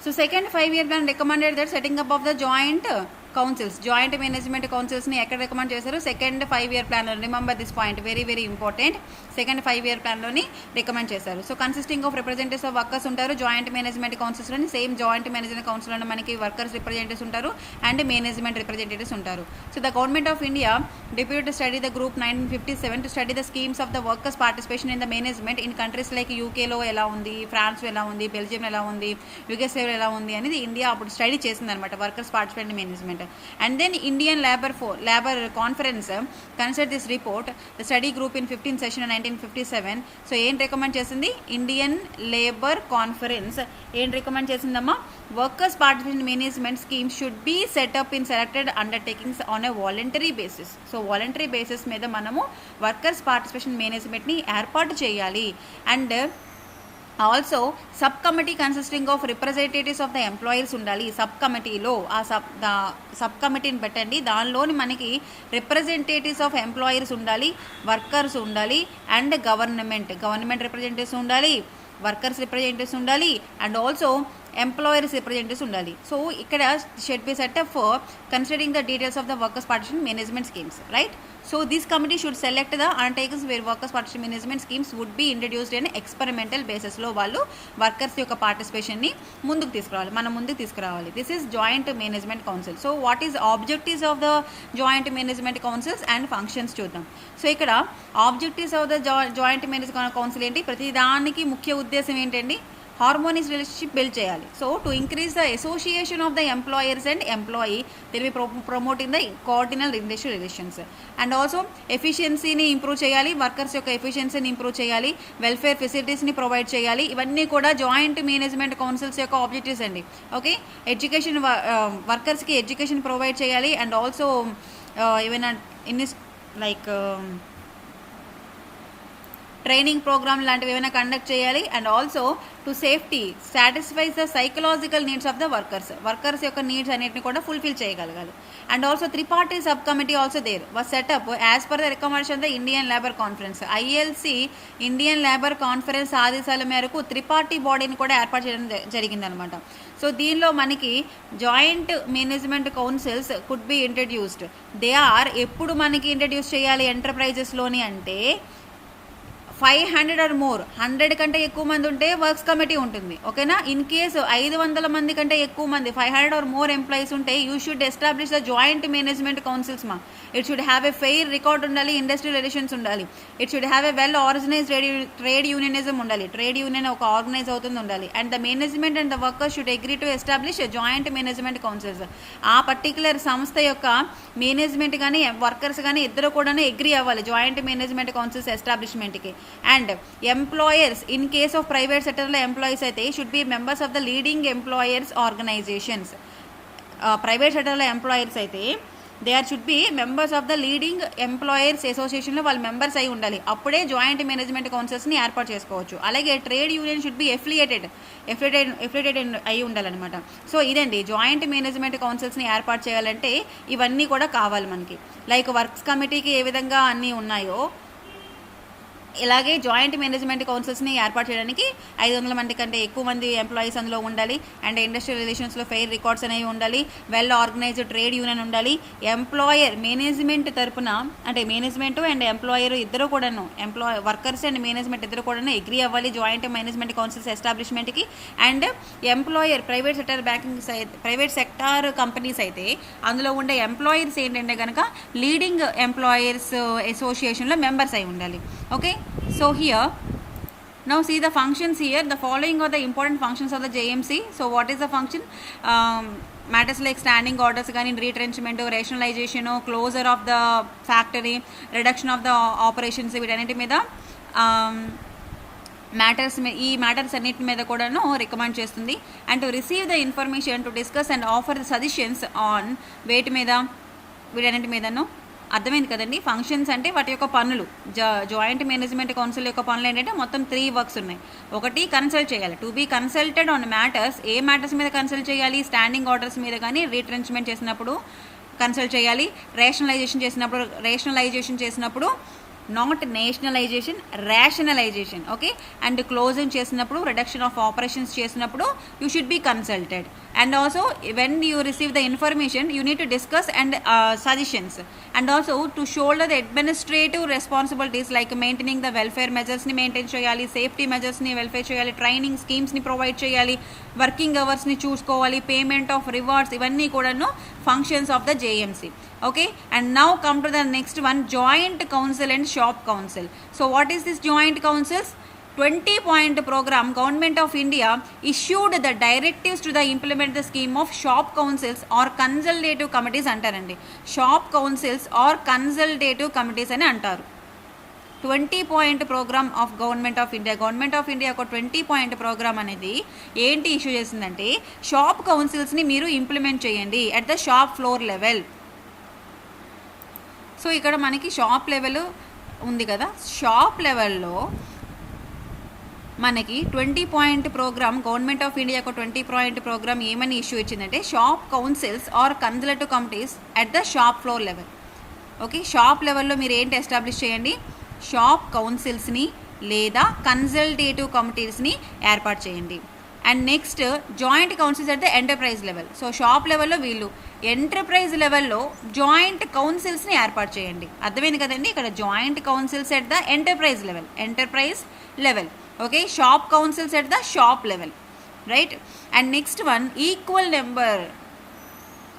So second 5-year plan recommended that setting up of the joint councils, joint management కౌన్సిల్స్ని ఎక్కడ రికమెండ్ చేశారు? సెకండ్ 5-year ప్లాన్లో. Remember this point, very very important. Second 5-year ప్లాన్లోని recommend చేశారు. So consisting of representatives of workers ఉంటారు joint management కౌన్సిల్స్లోని. Same joint management కౌన్సిల్లోని మనకి workers representatives ఉంటారు and management representatives ఉంటారు. So the government of India deputed to study the group 1957 to study the schemes of the workers participation in the management in countries like UKలో ఎలా ఉంది, ఫ్రాన్స్లో ఎలా ఉంది, Belgium ఎలా ఉంది, యుఎస్ఏలో ఎలా ఉంది అనేది ఇండియా అప్పుడు స్టడీ చేసింది అనమాట, workers participate in management. And then Indian labour conference consider this report the study group in 15th session 1957. So ఏం రికమెండ్ చేసింది? ఇండియన్ లేబర్ కాన్ఫరెన్స్ ఏం రికమెండ్ చేసిందమ్మా? Workers participation management scheme should be set up in selected undertakings on a voluntary basis. So voluntary basis మీద మనము workers participation మేనేజ్మెంట్ని ఏర్పాటు చేయాలి. And also sub committee consisting of representatives of the employees ఉండాలి. Sub కమిటీలో sub కమిటీని పెట్టండి, దానిలోని మనకి రిప్రజెంటేటివ్స్ ఆఫ్ ఎంప్లాయీస్ ఉండాలి, వర్కర్స్ ఉండాలి అండ్ గవర్నమెంట్ రిప్రజెంటేటివ్స్ ఉండాలి, వర్కర్స్ రిప్రజెంటేటివ్స్ ఉండాలి. అండ్ ఆల్సో ఎంప్లాయర్స్ రిప్రజెంటేటివ్స్ ఉండాలి. సో ఇక్కడ should be set up for considering the details of the workers participation management schemes, right? So this committee should select the undertakings where workers participation management schemes would be introduced in experimental బేసిస్లో వాళ్ళు workers యొక్క పార్టిసిపేషన్ని ముందుకు తీసుకురావాలి, మనం ముందుకు తీసుకురావాలి. This is joint management council. So what is objectives of the joint management councils and functions చూద్దాం. So ఇక్కడ objectives of the joint management council ఏంటి? ప్రతి దానికి ముఖ్య ఉద్దేశం ఏంటండి? హార్మోనియస్ రిలేషన్షిప్ బిల్డ్ చేయాలి. So to increase the association of the employers and employee will be promoting the cordial industrial relations and also ఎఫిషియన్సీని ఇంప్రూవ్ చేయాలి, వర్కర్స్ యొక్క ఎఫిషియన్సీని ఇంప్రూవ్ చేయాలి, వెల్ఫేర్ ఫెసిలిటీస్ని ప్రొవైడ్ చేయాలి. ఇవన్నీ కూడా జాయింట్ మేనేజ్మెంట్ కౌన్సిల్స్ యొక్క ఆబ్జెక్టివ్స్ అండి. ఓకే, ఎడ్యుకేషన్ వర్కర్స్కి ఎడ్యుకేషన్ ప్రొవైడ్ చేయాలి అండ్ ఆల్సో ఏమైనా లైక్ ట్రైనింగ్ ప్రోగ్రామ్ లాంటివి ఏమైనా కండక్ట్ చేయాలి and also to safety satisfies the psychological needs of the workers యొక్క నీడ్స్ అన్నిటిని కూడా ఫుల్ఫిల్ చేయగలగాలి. And also tripartite sub committee also there was set up as per the recommendation the Indian labour conference. ILC Indian labour conference ఆదేశాల మేరకు త్రిపార్టీ బాడీని కూడా ఏర్పాటు చేయడం జరిగిందనమాట. సో దీనిలో మనకి joint management councils could be introduced. They are ఎప్పుడు మనకి ఇంట్రడ్యూస్ చేయాలి ఎంటర్ప్రైజెస్లోని అంటే 500 ఆర్ మోర్, 100 కంటే ఎక్కువ మంది ఉంటే వర్క్స్ కమిటీ ఉంటుంది. ఓకేనా? ఇన్ కేసు 500 మంది కంటే ఎక్కువ మంది 500 ఆర్ మోర్ ఎంప్లాయీస్ ఉంటే you should establish the joint management councils మా. It should have a fair record ఉండాలి, ఇండస్ట్రియల్ రిలేషన్స్ ఉండాలి, it should have a well organised trade unionism ఉండాలి, ట్రేడ్ యూనియన్ ఒక ఆర్గనైజ్ అవుతుంది ఉండాలి. And the management and the workers should agree to establish joint management councils. ఆ particular సంస్థ యొక్క management కానీ వర్కర్స్ కానీ ఇద్దరు కూడా అగ్రీ అవ్వాలి జాయింట్ మేనేజ్మెంట్ కౌన్సిల్స్ ఎస్టాబ్లిష్మెంట్కి. And employers in case of private సెక్టర్లో ఎంప్లాయీస్ అయితే should be members of the leading employers organisations. Private సెక్టర్లో ఎంప్లాయర్స్ అయితే they are should be members of the leading employers అసోసియేషన్లో వాళ్ళు మెంబర్స్ అయి ఉండాలి. అప్పుడే జాయింట్ మేనేజ్మెంట్ కౌన్సిల్స్ని ఏర్పాటు చేసుకోవచ్చు. అలాగే trade union should be affiliated అయి ఉండాలన్నమాట. సో ఇదండి జాయింట్ మేనేజ్మెంట్ కౌన్సిల్స్ని ఏర్పాటు చేయాలంటే ఇవన్నీ కూడా కావాలి మనకి. లైక్ వర్క్స్ కమిటీకి ఏ విధంగా అన్నీ ఉన్నాయో ఇలాగే జాయింట్ మేనేజ్మెంట్ కౌన్సిల్స్ని ఏర్పాటు చేయడానికి 500 మంది కంటే ఎక్కువ మంది ఎంప్లాయీస్ అందులో ఉండాలి. అండ్ ఇండస్ట్రియల్ రిలేషన్స్లో ఫెయిర్ రికార్డ్స్ అనేవి ఉండాలి, వెల్ ఆర్గనైజ్డ్ ట్రేడ్ యూనియన్ ఉండాలి. ఎంప్లాయర్ మేనేజ్మెంట్ తరపున అంటే మేనేజ్మెంట్ అండ్ ఎంప్లాయర్ ఇద్దరు కూడాను వర్కర్స్ అండ్ మేనేజ్మెంట్ ఇద్దరు కూడాను అగ్రీ అవ్వాలి జాయింట్ మేనేజ్మెంట్ కౌన్సిల్స్ ఎస్టాబ్లిష్మెంట్కి. And employer private sector companies అయితే అందులో ఉండే ఎంప్లాయర్స్ ఏంటంటే కనుక లీడింగ్ ఎంప్లాయర్స్ అసోసియేషన్లో మెంబర్స్ అయి ఉండాలి. Okay, so here now see the functions here. The following are the important functions of the JMC. So what is the function? Matters like standing orders కానీ retrenchment, rationalization, closure of the factory, reduction of the operations వీటన్నిటి మీద ఈ matters అన్నిటి మీద కూడాను recommend చేస్తుంది. And to receive the information to discuss and offer the suggestions on వేటి మీద వీటన్నిటి మీదను. అర్థమైంది కదండి? ఫంక్షన్స్ అంటే వాటి యొక్క పనులు. జాయింట్ మేనేజ్మెంట్ కౌన్సిల్ యొక్క పనులు ఏంటంటే మొత్తం 3 వర్క్స్ ఉన్నాయి. ఒకటి కన్సల్ట్ చేయాలి, to be consulted on matters. ఏ మ్యాటర్స్ మీద కన్సల్ట్ చేయాలి? స్టాండింగ్ ఆర్డర్స్ మీద కానీ రీట్రెంచ్మెంట్ చేసినప్పుడు కన్సల్ట్ చేయాలి. రేషనలైజేషన్ చేసినప్పుడు not nationalisation, rationalisation. Okay, and closing చేసినప్పుడు, రిడక్షన్ ఆఫ్ ఆపరేషన్స్ చేసినప్పుడు you should be consulted. And also when you receive the information you need to discuss and suggestions. And also to shoulder the administrative responsibilities like maintaining the welfare మెజర్స్ని maintain చేయాలి, safety మెజర్స్ని welfare చేయాలి, training స్కీమ్స్ని provide చేయాలి, working అవర్స్ని చూసుకోవాలి, payment of rewards, ఇవన్నీ కూడాను functions of the JMC. Okay, and now come to the next one, joint council and shop council. So what is this joint councils? 20-point program Government of India issued the directives to the implement the scheme of shop councils or consultative committees antarandi. Shop councils or consultative committees ani antaru. 20-point program of Government of India ఒక 20-point program అనేది ఏంటి issue చేసిందంటే shop కౌన్సిల్స్ని మీరు implement చేయండి at the shop floor level. So ఇక్కడ మనకి shop level ఉంది కదా, షాప్ లెవెల్లో మనకి 20-point programme government of India ఒక 20-point ప్రోగ్రామ్ ఏమని ఇష్యూ ఇచ్చిందంటే shop councils or consultative committees at the shop floor level. Okay, shop లెవెల్లో మీరు ఏంటి ఎస్టాబ్లిష్ చేయండి? షాప్ కౌన్సిల్స్ని లేదా కన్సల్టేటివ్ కమిటీస్ని ఏర్పాటు చేయండి. And next joint councils at the enterprise level. So shop లెవెల్లో వీళ్ళు, ఎంటర్ప్రైజ్ లెవెల్లో జాయింట్ కౌన్సిల్స్ని ఏర్పాటు చేయండి. అర్థమైంది కదండి, ఇక్కడ joint councils at the enterprise level. Okay, shop councils at the shop level, right. And next one, equal number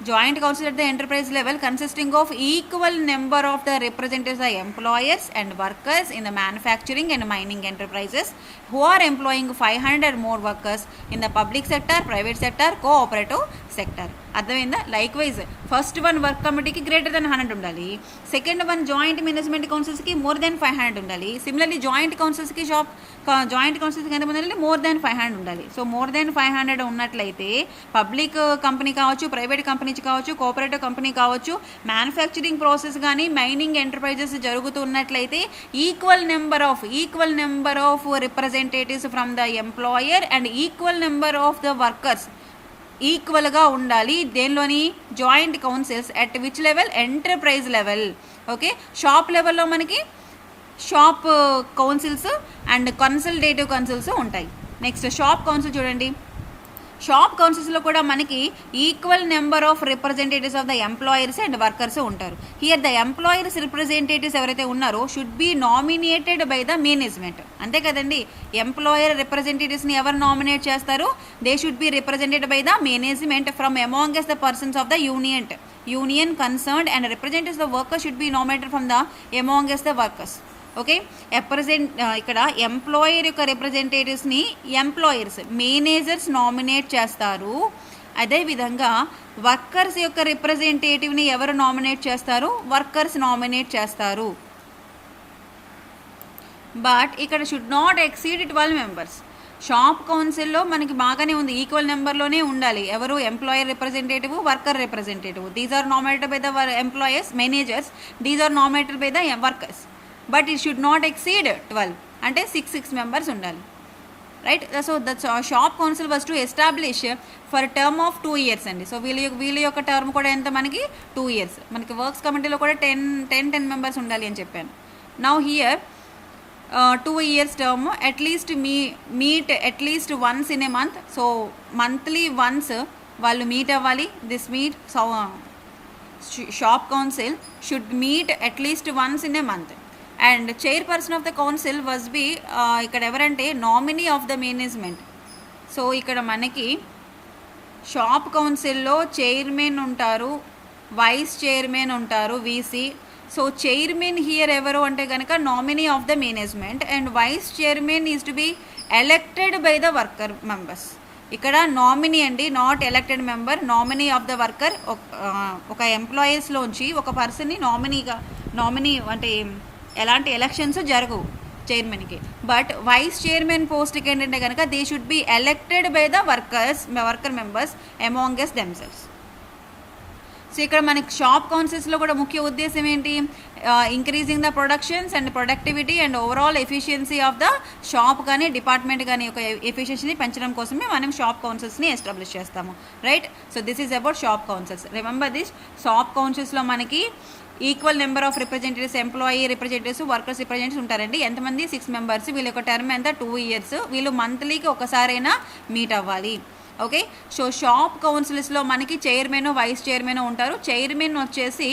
joint council at the enterprise level consisting of equal number of the representatives of employers and workers in the manufacturing and mining enterprises who are employing 500 or more workers in the public sector, private sector, cooperative sector. అర్థమైందా? Like wise first one work కమిటీకి greater than 100 ఉండాలి, second one joint management కౌన్సిల్స్కి more than 500 ఉండాలి, similarly joint కౌన్సిల్స్కి ఎంత ఉండాలి, more than 500 ఉండాలి. So more than 500 ఉన్నట్లయితే public company కావచ్చు, ప్రైవేట్ కంపెనీ కావచ్చు, కోఆపరేటివ్ కంపెనీ కావచ్చు, మ్యానుఫ్యాక్చరింగ్ ప్రాసెస్ కానీ మైనింగ్ ఎంటర్ప్రైజెస్ జరుగుతున్నట్లయితే equal number of representatives from the employer and equal number of the workers ఈక్వల్గా ఉండాలి. దేనిలోని? Joint councils at which level? Enterprise level. Okay, shop లెవెల్లో మనకి shop councils and consultative councils ఉంటాయి. Next shop council చూడండి, shop కౌన్సిల్స్లో కూడా మనకి equal number of representatives of the employers and workers ఉంటారు. హియర్ ద ఎంప్లాయర్స్ రిప్రజెంటేటివ్స్ ఎవరైతే ఉన్నారో should be nominated by the management. అంతే కదండి, ఎంప్లాయర్ రిప్రజెంటేటివ్స్ని ఎవరు నామినేట్ చేస్తారు? They should B represented by the management from amongst the persons of the union concerned and representatives the workers should be nominated from the amongst the workers. Okay, ఇక్కడ employer యొక్క రిప్రజెంటేటివ్స్ని managers nominate చేస్తారు. అదేవిధంగా workers యొక్క రిప్రజెంటేటివ్ని ఎవరు nominate చేస్తారు? Workers nominate చేస్తారు. But ఇక్కడ should not exceed 12 members. Shop కౌన్సిల్లో మనకి బాగానే ఉంది, ఈక్వల్ నెంబర్లోనే ఉండాలి. ఎవరు? Employer representative, worker representative. These are nominated by the employers, managers. These are nominated by the workers. But it should not exceed 12, అంటే 6 మెంబర్స్ ఉండాలి, right. So the shop council was to establish for term of 2 years అండి. So వీళ్ళ యొక్క term కూడా ఎంత? మనకి 2 years. మనకి works కమిటీలో కూడా 10 మెంబర్స్ ఉండాలి అని చెప్పాను. Now here 2 years term, at least meet at least once in a month. So monthly once వాళ్ళు మీట్ అవ్వాలి. This meet shop council should meet at least once in a month. And chairperson of the council was be, ఇక్కడ ఎవరంటే nominee of the management. So ఇక్కడ మనకి shop కౌన్సిల్లో chairman ఉంటారు, vice chairman ఉంటారు, VC. So chairman here ఎవరు అంటే కనుక nominee of the management and vice chairman is to be elected by the worker members. ఇక్కడ నామినీ అండి, not elected member, nominee of the worker. ఒక ఎంప్లాయీస్లోంచి ఒక పర్సన్ని నామినీ అంటే ఎలాంటి ఎలక్షన్స్ జరగవు చైర్మన్కి. బట్ వైస్ చైర్మన్ పోస్ట్కి ఏంటంటే కనుక they should be elected by the worker members amongst themselves. So ఇక్కడ మనకి షాప్ కౌన్సిల్స్లో కూడా ముఖ్య ఉద్దేశం ఏంటి? Increasing the productions and productivity and overall efficiency of the shop కానీ డిపార్ట్మెంట్ కానీ యొక్క ఎఫిషియన్సీని పెంచడం కోసమే మనం షాప్ కౌన్సిల్స్ని ఎస్టాబ్లిష్ చేస్తాము, right. So this is about shop councils. Remember this, shop కౌన్సిల్స్లో మనకి equal number of representatives, employee representatives, workers representatives ఉంటారండి. ఎంతమంది? 6 members. వీళ్ళ యొక్క టర్మ్ ఎంత? 2 years. వీళ్ళు మంత్లీకి ఒకసారైనా మీట్ అవ్వాలి. ఓకే, సో షాప్ కౌన్సిల్స్లో మనకి చైర్మన్, వైస్ చైర్మన్ ఉంటారు. చైర్మన్ వచ్చేసి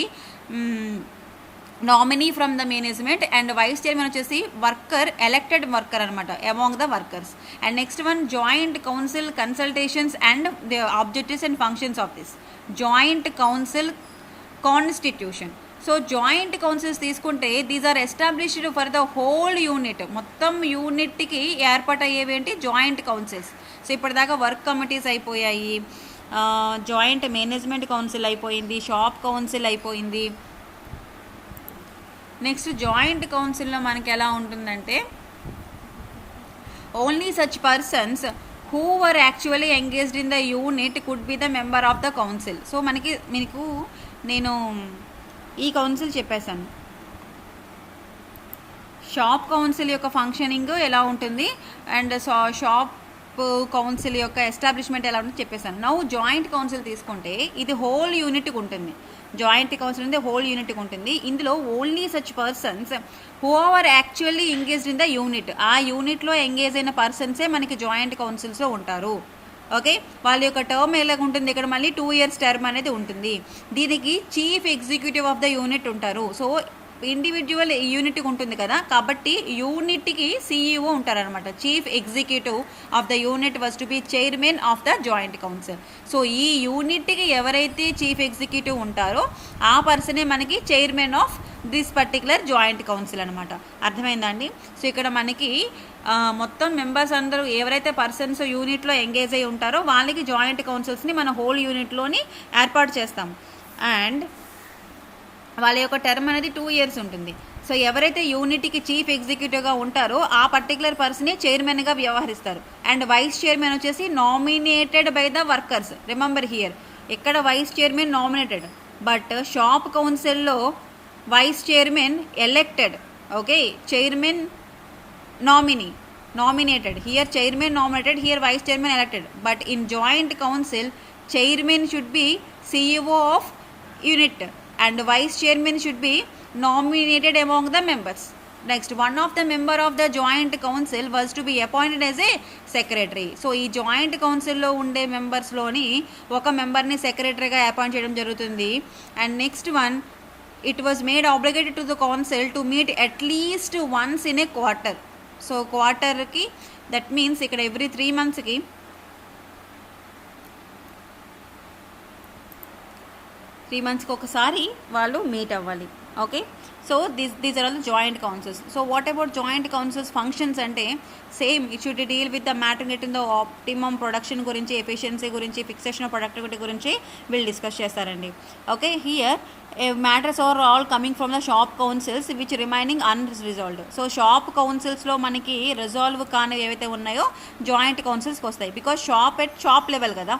nominee from the management and vice chairman వచ్చేసి ఎలెక్టెడ్ వర్కర్ అనమాట, among the workers. And next one, joint council consultations and the objectives and functions of this joint council constitution. So joint councils తీసుకుంటే these are established for the whole unit. మొత్తం యూనిట్కి ఏర్పాటయ్యేవి ఏంటి? Joint councils. So ఇప్పటిదాకా work committees అయిపోయాయి, joint management council అయిపోయింది, shop council అయిపోయింది. Next joint కౌన్సిల్లో మనకి ఎలా ఉంటుందంటే only such persons who were actually engaged in the unit could be the member of the council. So మీకు నేను ఈ కౌన్సిల్ చెప్పేశాను. షాప్ కౌన్సిల్ యొక్క ఫంక్షనింగ్ ఎలా ఉంటుంది అండ్ కౌన్సిల్ యొక్క ఎస్టాబ్లిష్మెంట్ ఎలా ఉంటుందో చెప్పేసాను. నౌ జాయింట్ కౌన్సిల్ తీసుకుంటే ఇది హోల్ యూనిట్కి ఉంటుంది. జాయింట్ కౌన్సిల్ అనేది హోల్ యూనిట్కి ఉంటుంది. ఇందులో only such persons who are actually engaged in the unit, ఆ యూనిట్లో ఎంగేజ్ అయిన పర్సన్సే మనకి జాయింట్ కౌన్సిల్స్లో ఉంటారు. ఓకే, వాళ్ళ యొక్క టర్మ్ ఎలాగ ఉంటుంది, ఇక్కడ మళ్ళీ 2 years టర్మ్ అనేది ఉంటుంది. దీనికి chief executive of the unit ఉంటారు. సో ఇండివిజువల్ యూనిట్కి ఉంటుంది కదా, కాబట్టి యూనిట్కి CEO ఉంటారనమాట. Chief executive of the unit was to be chairman of the joint council. So ఈ యూనిట్కి ఎవరైతే చీఫ్ ఎగ్జిక్యూటివ్ ఉంటారో ఆ పర్సనే మనకి chairman of this particular joint council అనమాట. అర్థమైందండి? సో ఇక్కడ మనకి మొత్తం మెంబర్స్ అందరూ ఎవరైతే పర్సన్స్ యూనిట్లో ఎంగేజ్ అయి ఉంటారో వాళ్ళకి జాయింట్ కౌన్సిల్స్ని మన హోల్ యూనిట్లోని ఏర్పాటు చేస్తాం. అండ్ వాళ్ళ యొక్క టర్మ్ అనేది 2 years ఉంటుంది. సో ఎవరైతే యూనిట్కి చీఫ్ ఎగ్జిక్యూటివ్గా ఉంటారో ఆ పర్టికులర్ పర్సనే చైర్మన్గా వ్యవహరిస్తారు. అండ్ వైస్ చైర్మన్ వచ్చేసి nominated by the workers. Remember here, ఇక్కడ vice chairman nominated, but shop కౌన్సిల్లో vice chairman elected. Okay, chairman nominated. Here chairman nominated, here vice chairman elected. But in joint council, chairman should be CEO of unit and vice chairman should be nominated among the members. Next, one of the member of the joint council was to be appointed as a secretary. So ఈ joint కౌన్సిల్లో ఉండే మెంబర్స్లోని ఒక మెంబర్ని సెక్రటరీగా appoint చేయడం జరుగుతుంది. And next one, it was made obligated to the council to meet at least once in a quarter. So క్వార్టర్కి, that means ఇక్కడ every 3 monthsకి ఒకసారి వాళ్ళు మీట్ అవ్వాలి. Okay, so these are all the joint councils. So what about joint councils functions అంటే same, it should deal with the matter get the optimum production గురించి, efficiency గురించి, fixation of productivity గురించి వీళ్ళు discuss చేస్తారండి. Okay, here matters are all coming from the shop councils which remaining unresolved. So shop కౌన్సిల్స్లో మనకి resolve కానివి ఏవైతే ఉన్నాయో జాయింట్ కౌన్సిల్స్కి వస్తాయి. బికాజ్ షాప్ లెవెల్ కదా,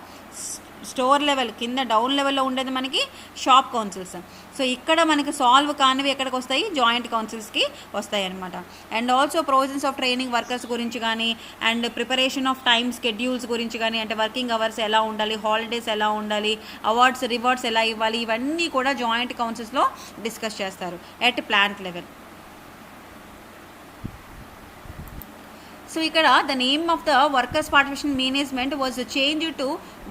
స్టోర్ లెవెల్ కింద డౌన్ లెవెల్లో ఉండేది మనకి షాప్ కౌన్సిల్స్. సో ఇక్కడ మనకి సాల్వ్ కానివి ఎక్కడికి వస్తాయి, జాయింట్ కౌన్సిల్స్కి వస్తాయి అనమాట. And also provisions of training workers గురించి కానీ, and preparation of time schedules గురించి కానీ, అంటే వర్కింగ్ అవర్స్ ఎలా ఉండాలి, హాలిడేస్ ఎలా ఉండాలి, అవార్డ్స్ రివార్డ్స్ ఎలా ఇవ్వాలి, ఇవన్నీ కూడా జాయింట్ కౌన్సిల్స్లో డిస్కస్ చేస్తారు ఎట్ ప్లాంట్ లెవెల్. సో ఇక్కడ the name of the workers participation management was change to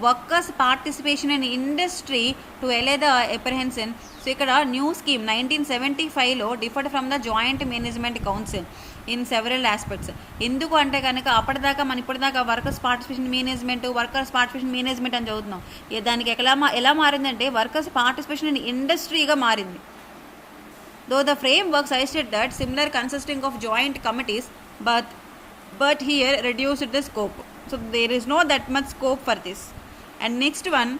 workers participation in industry to allay the apprehension. So ఇక్కడ న్యూ స్కీమ్ 1975లో differed from the joint management council in several aspects. ఎందుకు అంటే కనుక అప్పటిదాకా ఇప్పటిదాకా workers participation management అని చదువుతున్నాం. దానికి ఎలా మారిందంటే వర్కర్స్ పార్టిసిపేషన్ ఇన్ ఇండస్ట్రీగా మారింది. Though the frame work suggested that similar consisting of joint committees but here reduced the scope. So there is no that much scope for this. And next one,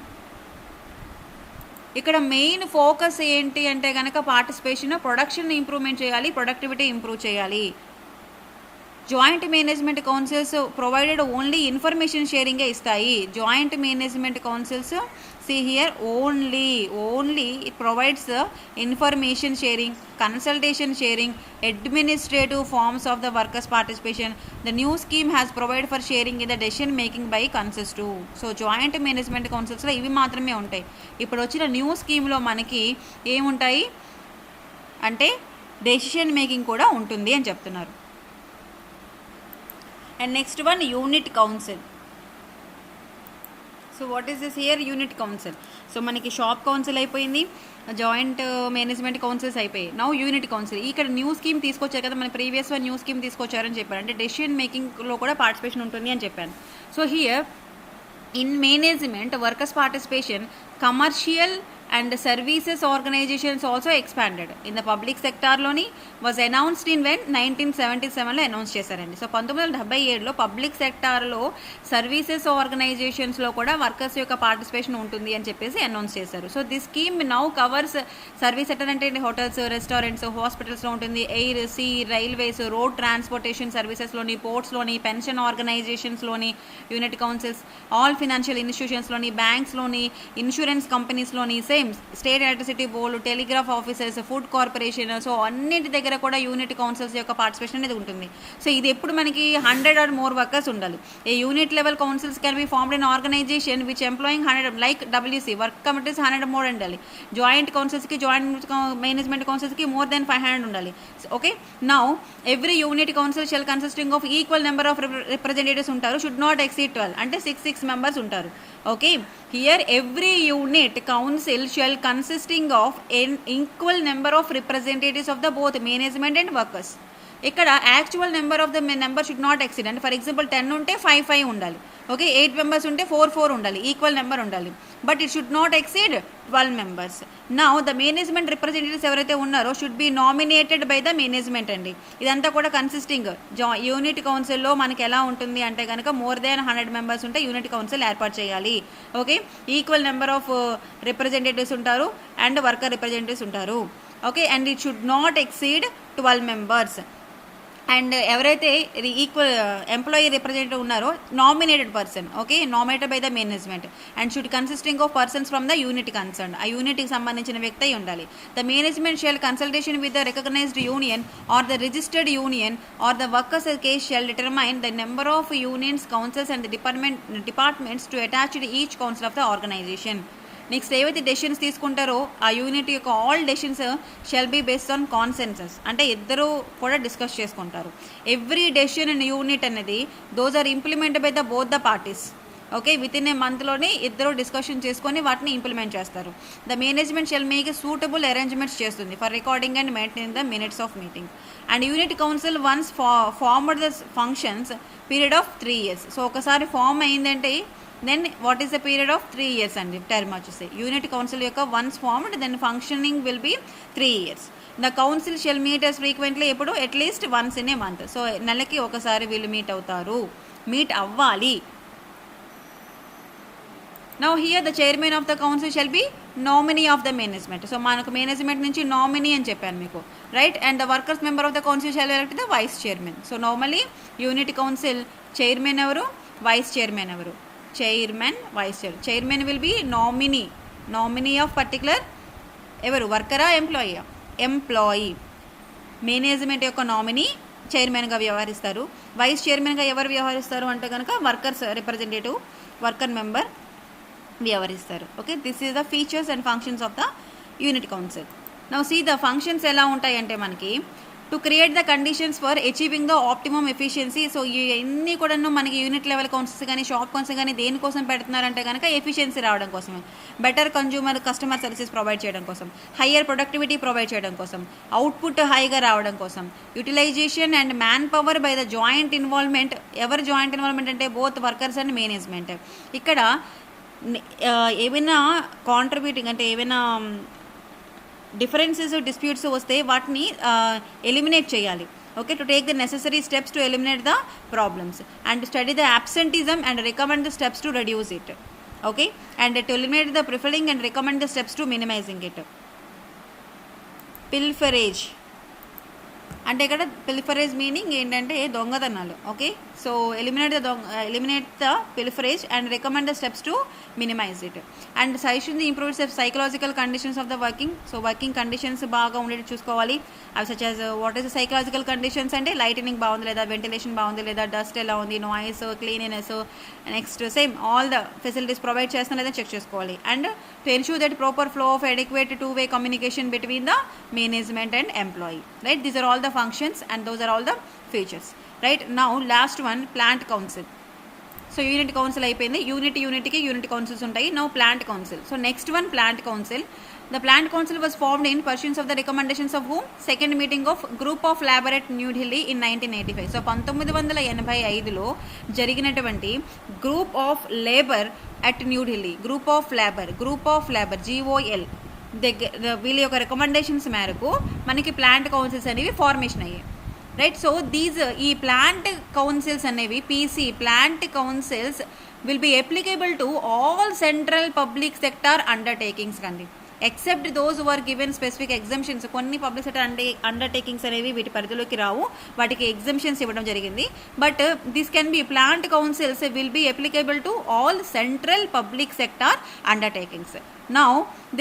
ఇక్కడ main focus ఏంటి అంటే కనుక participation, production improvement చేయాలి, productivity improve చేయాలి. Joint management councils provided only information షేరింగే ఇస్తాయి. Joint management councils see here only it provides information sharing, consultation sharing, administrative forms of the workers participation. The new scheme has provided for sharing in the decision making by councils too. So joint management councils లో ఇవి మాత్రమే ఉంటాయి. ఇప్పుడు వచ్చిన new స్కీమ్లో మనకి ఏముంటాయి అంటే డెసిషన్ మేకింగ్ కూడా ఉంటుంది అని చెప్తున్నారు. And next one, unit council. So what is this here, unit council. So మనకి షాప్ కౌన్సిల్ అయిపోయింది, జాయింట్ మేనేజ్మెంట్ కౌన్సిల్స్ అయిపోయాయి. Now unit council. ఇక్కడ న్యూ స్కీమ్ తీసుకొచ్చారు కదా, మన ప్రీవియస్ న్యూ స్కీమ్ తీసుకొచ్చారని చెప్పాను, అంటే డెసిషన్ మేకింగ్లో కూడా పార్టిసిపేషన్ ఉంటుంది అని చెప్పాను. So here in management workers participation, commercial and services organizations also expanded. In the public sector లోని was announced in when 1977లో అనౌన్స్ చేశారండి. సో 1977లో పబ్లిక్ సెక్టార్లో సర్వీసెస్ ఆర్గనైజేషన్స్లో కూడా వర్కర్స్ యొక్క పార్టిసిపేషన్ ఉంటుంది అని చెప్పేసి అనౌన్స్ చేశారు. So this scheme now covers service sector అంటే హోటల్స్, రెస్టారెంట్స్, హాస్పిటల్స్లో ఉంటుంది, air, sea, railways, road transportation సర్వీసెస్లోని, పోర్ట్స్లోని, పెన్షన్ ఆర్గనైజేషన్స్లోని యూనిట్ కౌన్సిల్స్, ఆల్ ఫినాన్షియల్ ఇన్స్టిట్యూషన్స్లోని, బ్యాంక్స్లోని, ఇన్సూరెన్స్ కంపెనీస్లోని, same state electricity board, telegraph officers, food corporation, so అన్నింటి దగ్గర కూడా యూనిట్ కౌన్సిల్స్ యొక్క పార్టిసిపేషన్ అనేది ఉంటుంది. సో ఇది ఎప్పుడు మనకి 100 or more వర్కర్స్ ఉండాలి. A unit level councils can be formed in organisation which employing 100 like WC work committees 100 more ఉండాలి. జాయింట్ కౌన్సిల్స్కి, జాయింట్ మేనేజ్మెంట్ కౌన్సిల్స్కి మోర్ దెన్ 500 ఉండాలి. Okay, now every unit council shall consisting of equal number of representatives ఉంటారు. Should not exceed 12 అంటే 6 members ఉంటారు. Okay, here every unit council shall consisting of an equal number of representatives of the both management and workers. ఇక్కడ actual number of the number should not exceed. అంటే for example 10 ఉంటే 5 ఉండాలి. Okay, 8 members ఉంటే 4 ఉండాలి. Equal number ఉండాలి. But it should not exceed 12 members. Now the management representatives ఎవరైతే ఉన్నారో should be nominated by the management అండి. ఇదంతా కూడా కన్సిస్టింగ్ యూనిట్ కౌన్సిల్లో మనకి ఎలా ఉంటుంది అంటే కనుక మోర్ దాన్ 100 మెంబర్స్ ఉంటే యూనిట్ కౌన్సిల్ ఏర్పాటు చేయాలి. Okay, equal number of representatives ఉంటారు అండ్ వర్కర్ రిప్రజెంటేటివ్స్ ఉంటారు. Okay, and it should not exceed 12 members. And ఎవరైతే ఈక్వల్ ఎంప్లాయీ రిప్రజెంటేటివ్ ఉన్నారో nominated person, okay, nominated by the management and should consisting of persons from the unit concern. ఆ యూనిట్కి సంబంధించిన వ్యక్తి అయి ఉండాలి. The management shall consultation with the recognised union or the registered union or the workers case shall determine the number of unions, councils and departments to attached each council of the organisation. Next ఏవైతే decisions తీసుకుంటారో ఆ unit యొక్క all decisions shall be based on consensus. అంటే ఇద్దరు కూడా discuss చేసుకుంటారు. Every decision in unit అనేది those are implemented by the both the parties. Okay, with in a మంత్లోనే ఇద్దరు డిస్కషన్ చేసుకొని వాటిని ఇంప్లిమెంట్ చేస్తారు. The management shall make suitable arrangements చేస్తుంది for recording and maintain the minutes of meeting. And unit council once formed the functions period of 3 years. So ఒకసారి form అయిందంటే then what is the period of 3 years అండి. Term వచ్చేసి unit council యొక్క once formed then functioning will be 3 years. The council shall meet as frequently ఎప్పుడు at least once in a month. So నెలకి ఒకసారి వీళ్ళు meet అవుతారు, meet అవ్వాలి. Now here the chairman of the council shall be nominee of the management. So మనకు management నుంచి nominee అని చెప్పాను మీకు, right. And the workers member of the council shall elect the vice chairman. So normally unit council chairman ఎవరు, vice chairman ఎవరు? Chairman, vice chairman. Chairman will be nominee of particular ఎవరు, వర్కరా ఎంప్లాయీయా? Employee. Management యొక్క nominee చైర్మన్గా వ్యవహరిస్తారు. Vice చైర్మన్గా ఎవరు వ్యవహరిస్తారు అంటే కనుక వర్కర్స్ రిప్రజెంటేటివ్, వర్కర్ మెంబర్ వ్యవహరిస్తారు. Okay, this is the features and functions of the unit council. Now see the functions ఎలా ఉంటాయంటే మనకి to create the conditions for achieving the optimum efficiency. So ఇవన్నీ కూడా మనకి యూనిట్ లెవెల్ కౌన్సిల్స్ కానీ shop council కానీ దేనికోసం పెడుతున్నారంటే కనుక ఎఫిషియన్సీ రావడం కోసమే, బెటర్ కస్టమర్ సర్వీసెస్ ప్రొవైడ్ చేయడం కోసం, హయ్యర్ ప్రొడక్టివిటీ ప్రొవైడ్ చేయడం కోసం, అవుట్పుట్ హైగా రావడం కోసం, utilisation and manpower by the joint involvement. ఎవరు జాయింట్ ఇన్వాల్వ్మెంట్ అంటే బోత్ వర్కర్స్ అండ్ మేనేజ్మెంట్. ఇక్కడ ఏమైనా కాంట్రిబ్యూటింగ్ అంటే ఏమైనా డిఫరెన్సెస్, డిస్ప్యూట్స్ వస్తే వాటిని ఎలిమినేట్ చేయాలి. Okay, to take the necessary steps to eliminate the problems and study the absenteeism and recommend the steps to reduce it. Okay, and to eliminate the preferring and recommend the steps to minimising it. Pilferage అంటే ఇక్కడ pilferage meaning ఏంటంటే దొంగతనాలు. Okay, so eliminate the pilferage and recommend the steps to minimise it. And suggestion improve psychological conditions of the working. So working conditions బాగా ఉండేది చూసుకోవాలి. అవి such as what is the psychological conditions అంటే lightening బాగుంది లేదా, ventilation బాగుంది లేదా, dust ఎలా ఉంది, noise, cleanliness, next same all the facilities provide చేస్తున్నా లేదా చెక్ చేసుకోవాలి. And to ensure that proper flow of adequate two-way communication between the management and employee, right? These are all the functions and those are all the features, right? Now last one, plant council. So unit council అయిపోయింది. యూనిట్కి unit councils ఉంటాయి. Now plant council. So next one plant council. The plant council was formed in pursuance of the recommendations of whom? Second meeting of Group of Labor at New Delhi in 1985. So 1985లో జరిగినటువంటి group of labour at New Delhi, group of labour GOL దగ్గర వీళ్ళ యొక్క recommendations మేరకు మనకి plant councils అనేవి formation అయ్యాయి, right. So ఈ ప్లాంట్ కౌన్సిల్స్ అనేవి PC plant councils will be applicable to all central public sector undertakings కండి. Except those who are given specific exemptions. కొన్ని పబ్లిక్ సెక్టర్ అండర్టేకింగ్స్ అనేవి వీటి పరిధిలోకి రావు, వాటికి ఎగ్జంప్షన్స్ ఇవ్వడం జరిగింది. But this can B plant councils will be applicable to all central public sector undertakings. Now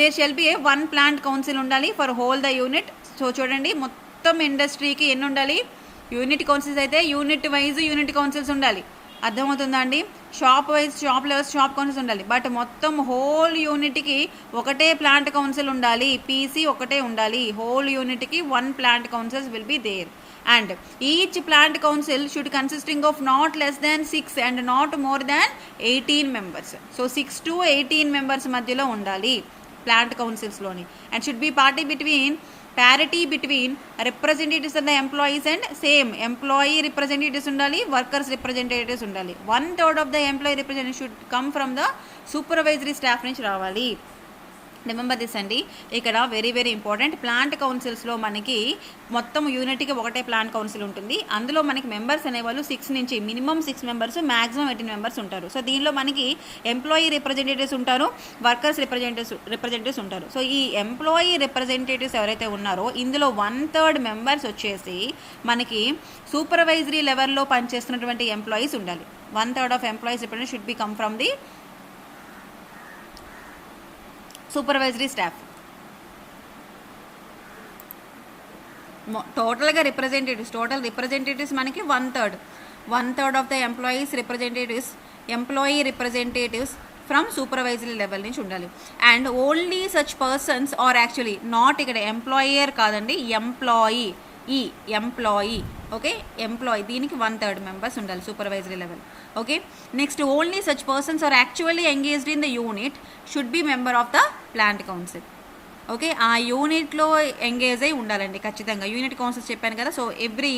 there shall be a one plant council ఉండాలి for whole the unit. So చూడండి, మొత్తం ఇండస్ట్రీకి ఎన్ని ఉండాలి? యూనిట్ కౌన్సిల్స్ అయితే unit wise unit councils ఉండాలి. అర్థమవుతుందా అండి? Shop wise shop levels shop councils ఉండాలి. బట్ మొత్తం హోల్ యూనిట్కి ఒకటే ప్లాంట్ కౌన్సిల్ ఉండాలి, పీసీ ఒకటే ఉండాలి. హోల్ యూనిట్కి one plant councils will be there. And each plant council should consisting of not less than 6 and not more than 18 members. So 6 to 18 members మధ్యలో ఉండాలి ప్లాంట్ కౌన్సిల్స్లోని. And should be parity between representatives of the employees and same employee representatives ఉండాలి, workers representatives ఉండాలి. 1/3 of the employee representatives should come from the supervisory staff నుంచి రావాలి. Remember this అండి. ఇక్కడ very very important. Plant కౌన్సిల్స్లో మనకి మొత్తం యూనిట్కి ఒకటే ప్లాంట్ కౌన్సిల్ ఉంటుంది. అందులో మనకి మెంబర్స్ అనేవాళ్ళు 6 నుంచి మినిమం 6 మెంబర్స్, మ్యాక్సిమం 18 మెంబర్స్ ఉంటారు. సో దీనిలో మనకి ఎంప్లాయీ రిప్రజెంటేటివ్స్ ఉంటారు, వర్కర్స్ రిప్రజెంటేటివ్స్ ఉంటారు. సో ఈ ఎంప్లాయీ రిప్రజెంటేటివ్స్ ఎవరైతే ఉన్నారో ఇందులో 1/3 మెంబర్స్ వచ్చేసి మనకి సూపర్వైజరీ లెవెల్లో పనిచేస్తున్నటువంటి ఎంప్లాయీస్ ఉండాలి. 1/3 of employees representative should be come from the supervisory staff. టోటల్గా టోటల్ రిప్రజెంటేటివ్స్ మనకి 1/3 of the employee representatives from supervisory level నుంచి ఉండాలి. And only such persons are actually not, ఇక్కడ ఎంప్లాయర్ కాదండి, ఎంప్లాయీ. ఓకే, ఎంప్లాయీ దీనికి 1/3 members ఉండాలి supervisory level. Okay, next only such persons are actually engaged in the unit should be member of the plant council. Okay, ఆ యూనిట్లో engage అయి ఉండాలండి ఖచ్చితంగా. Unit councils చెప్పాను కదా. So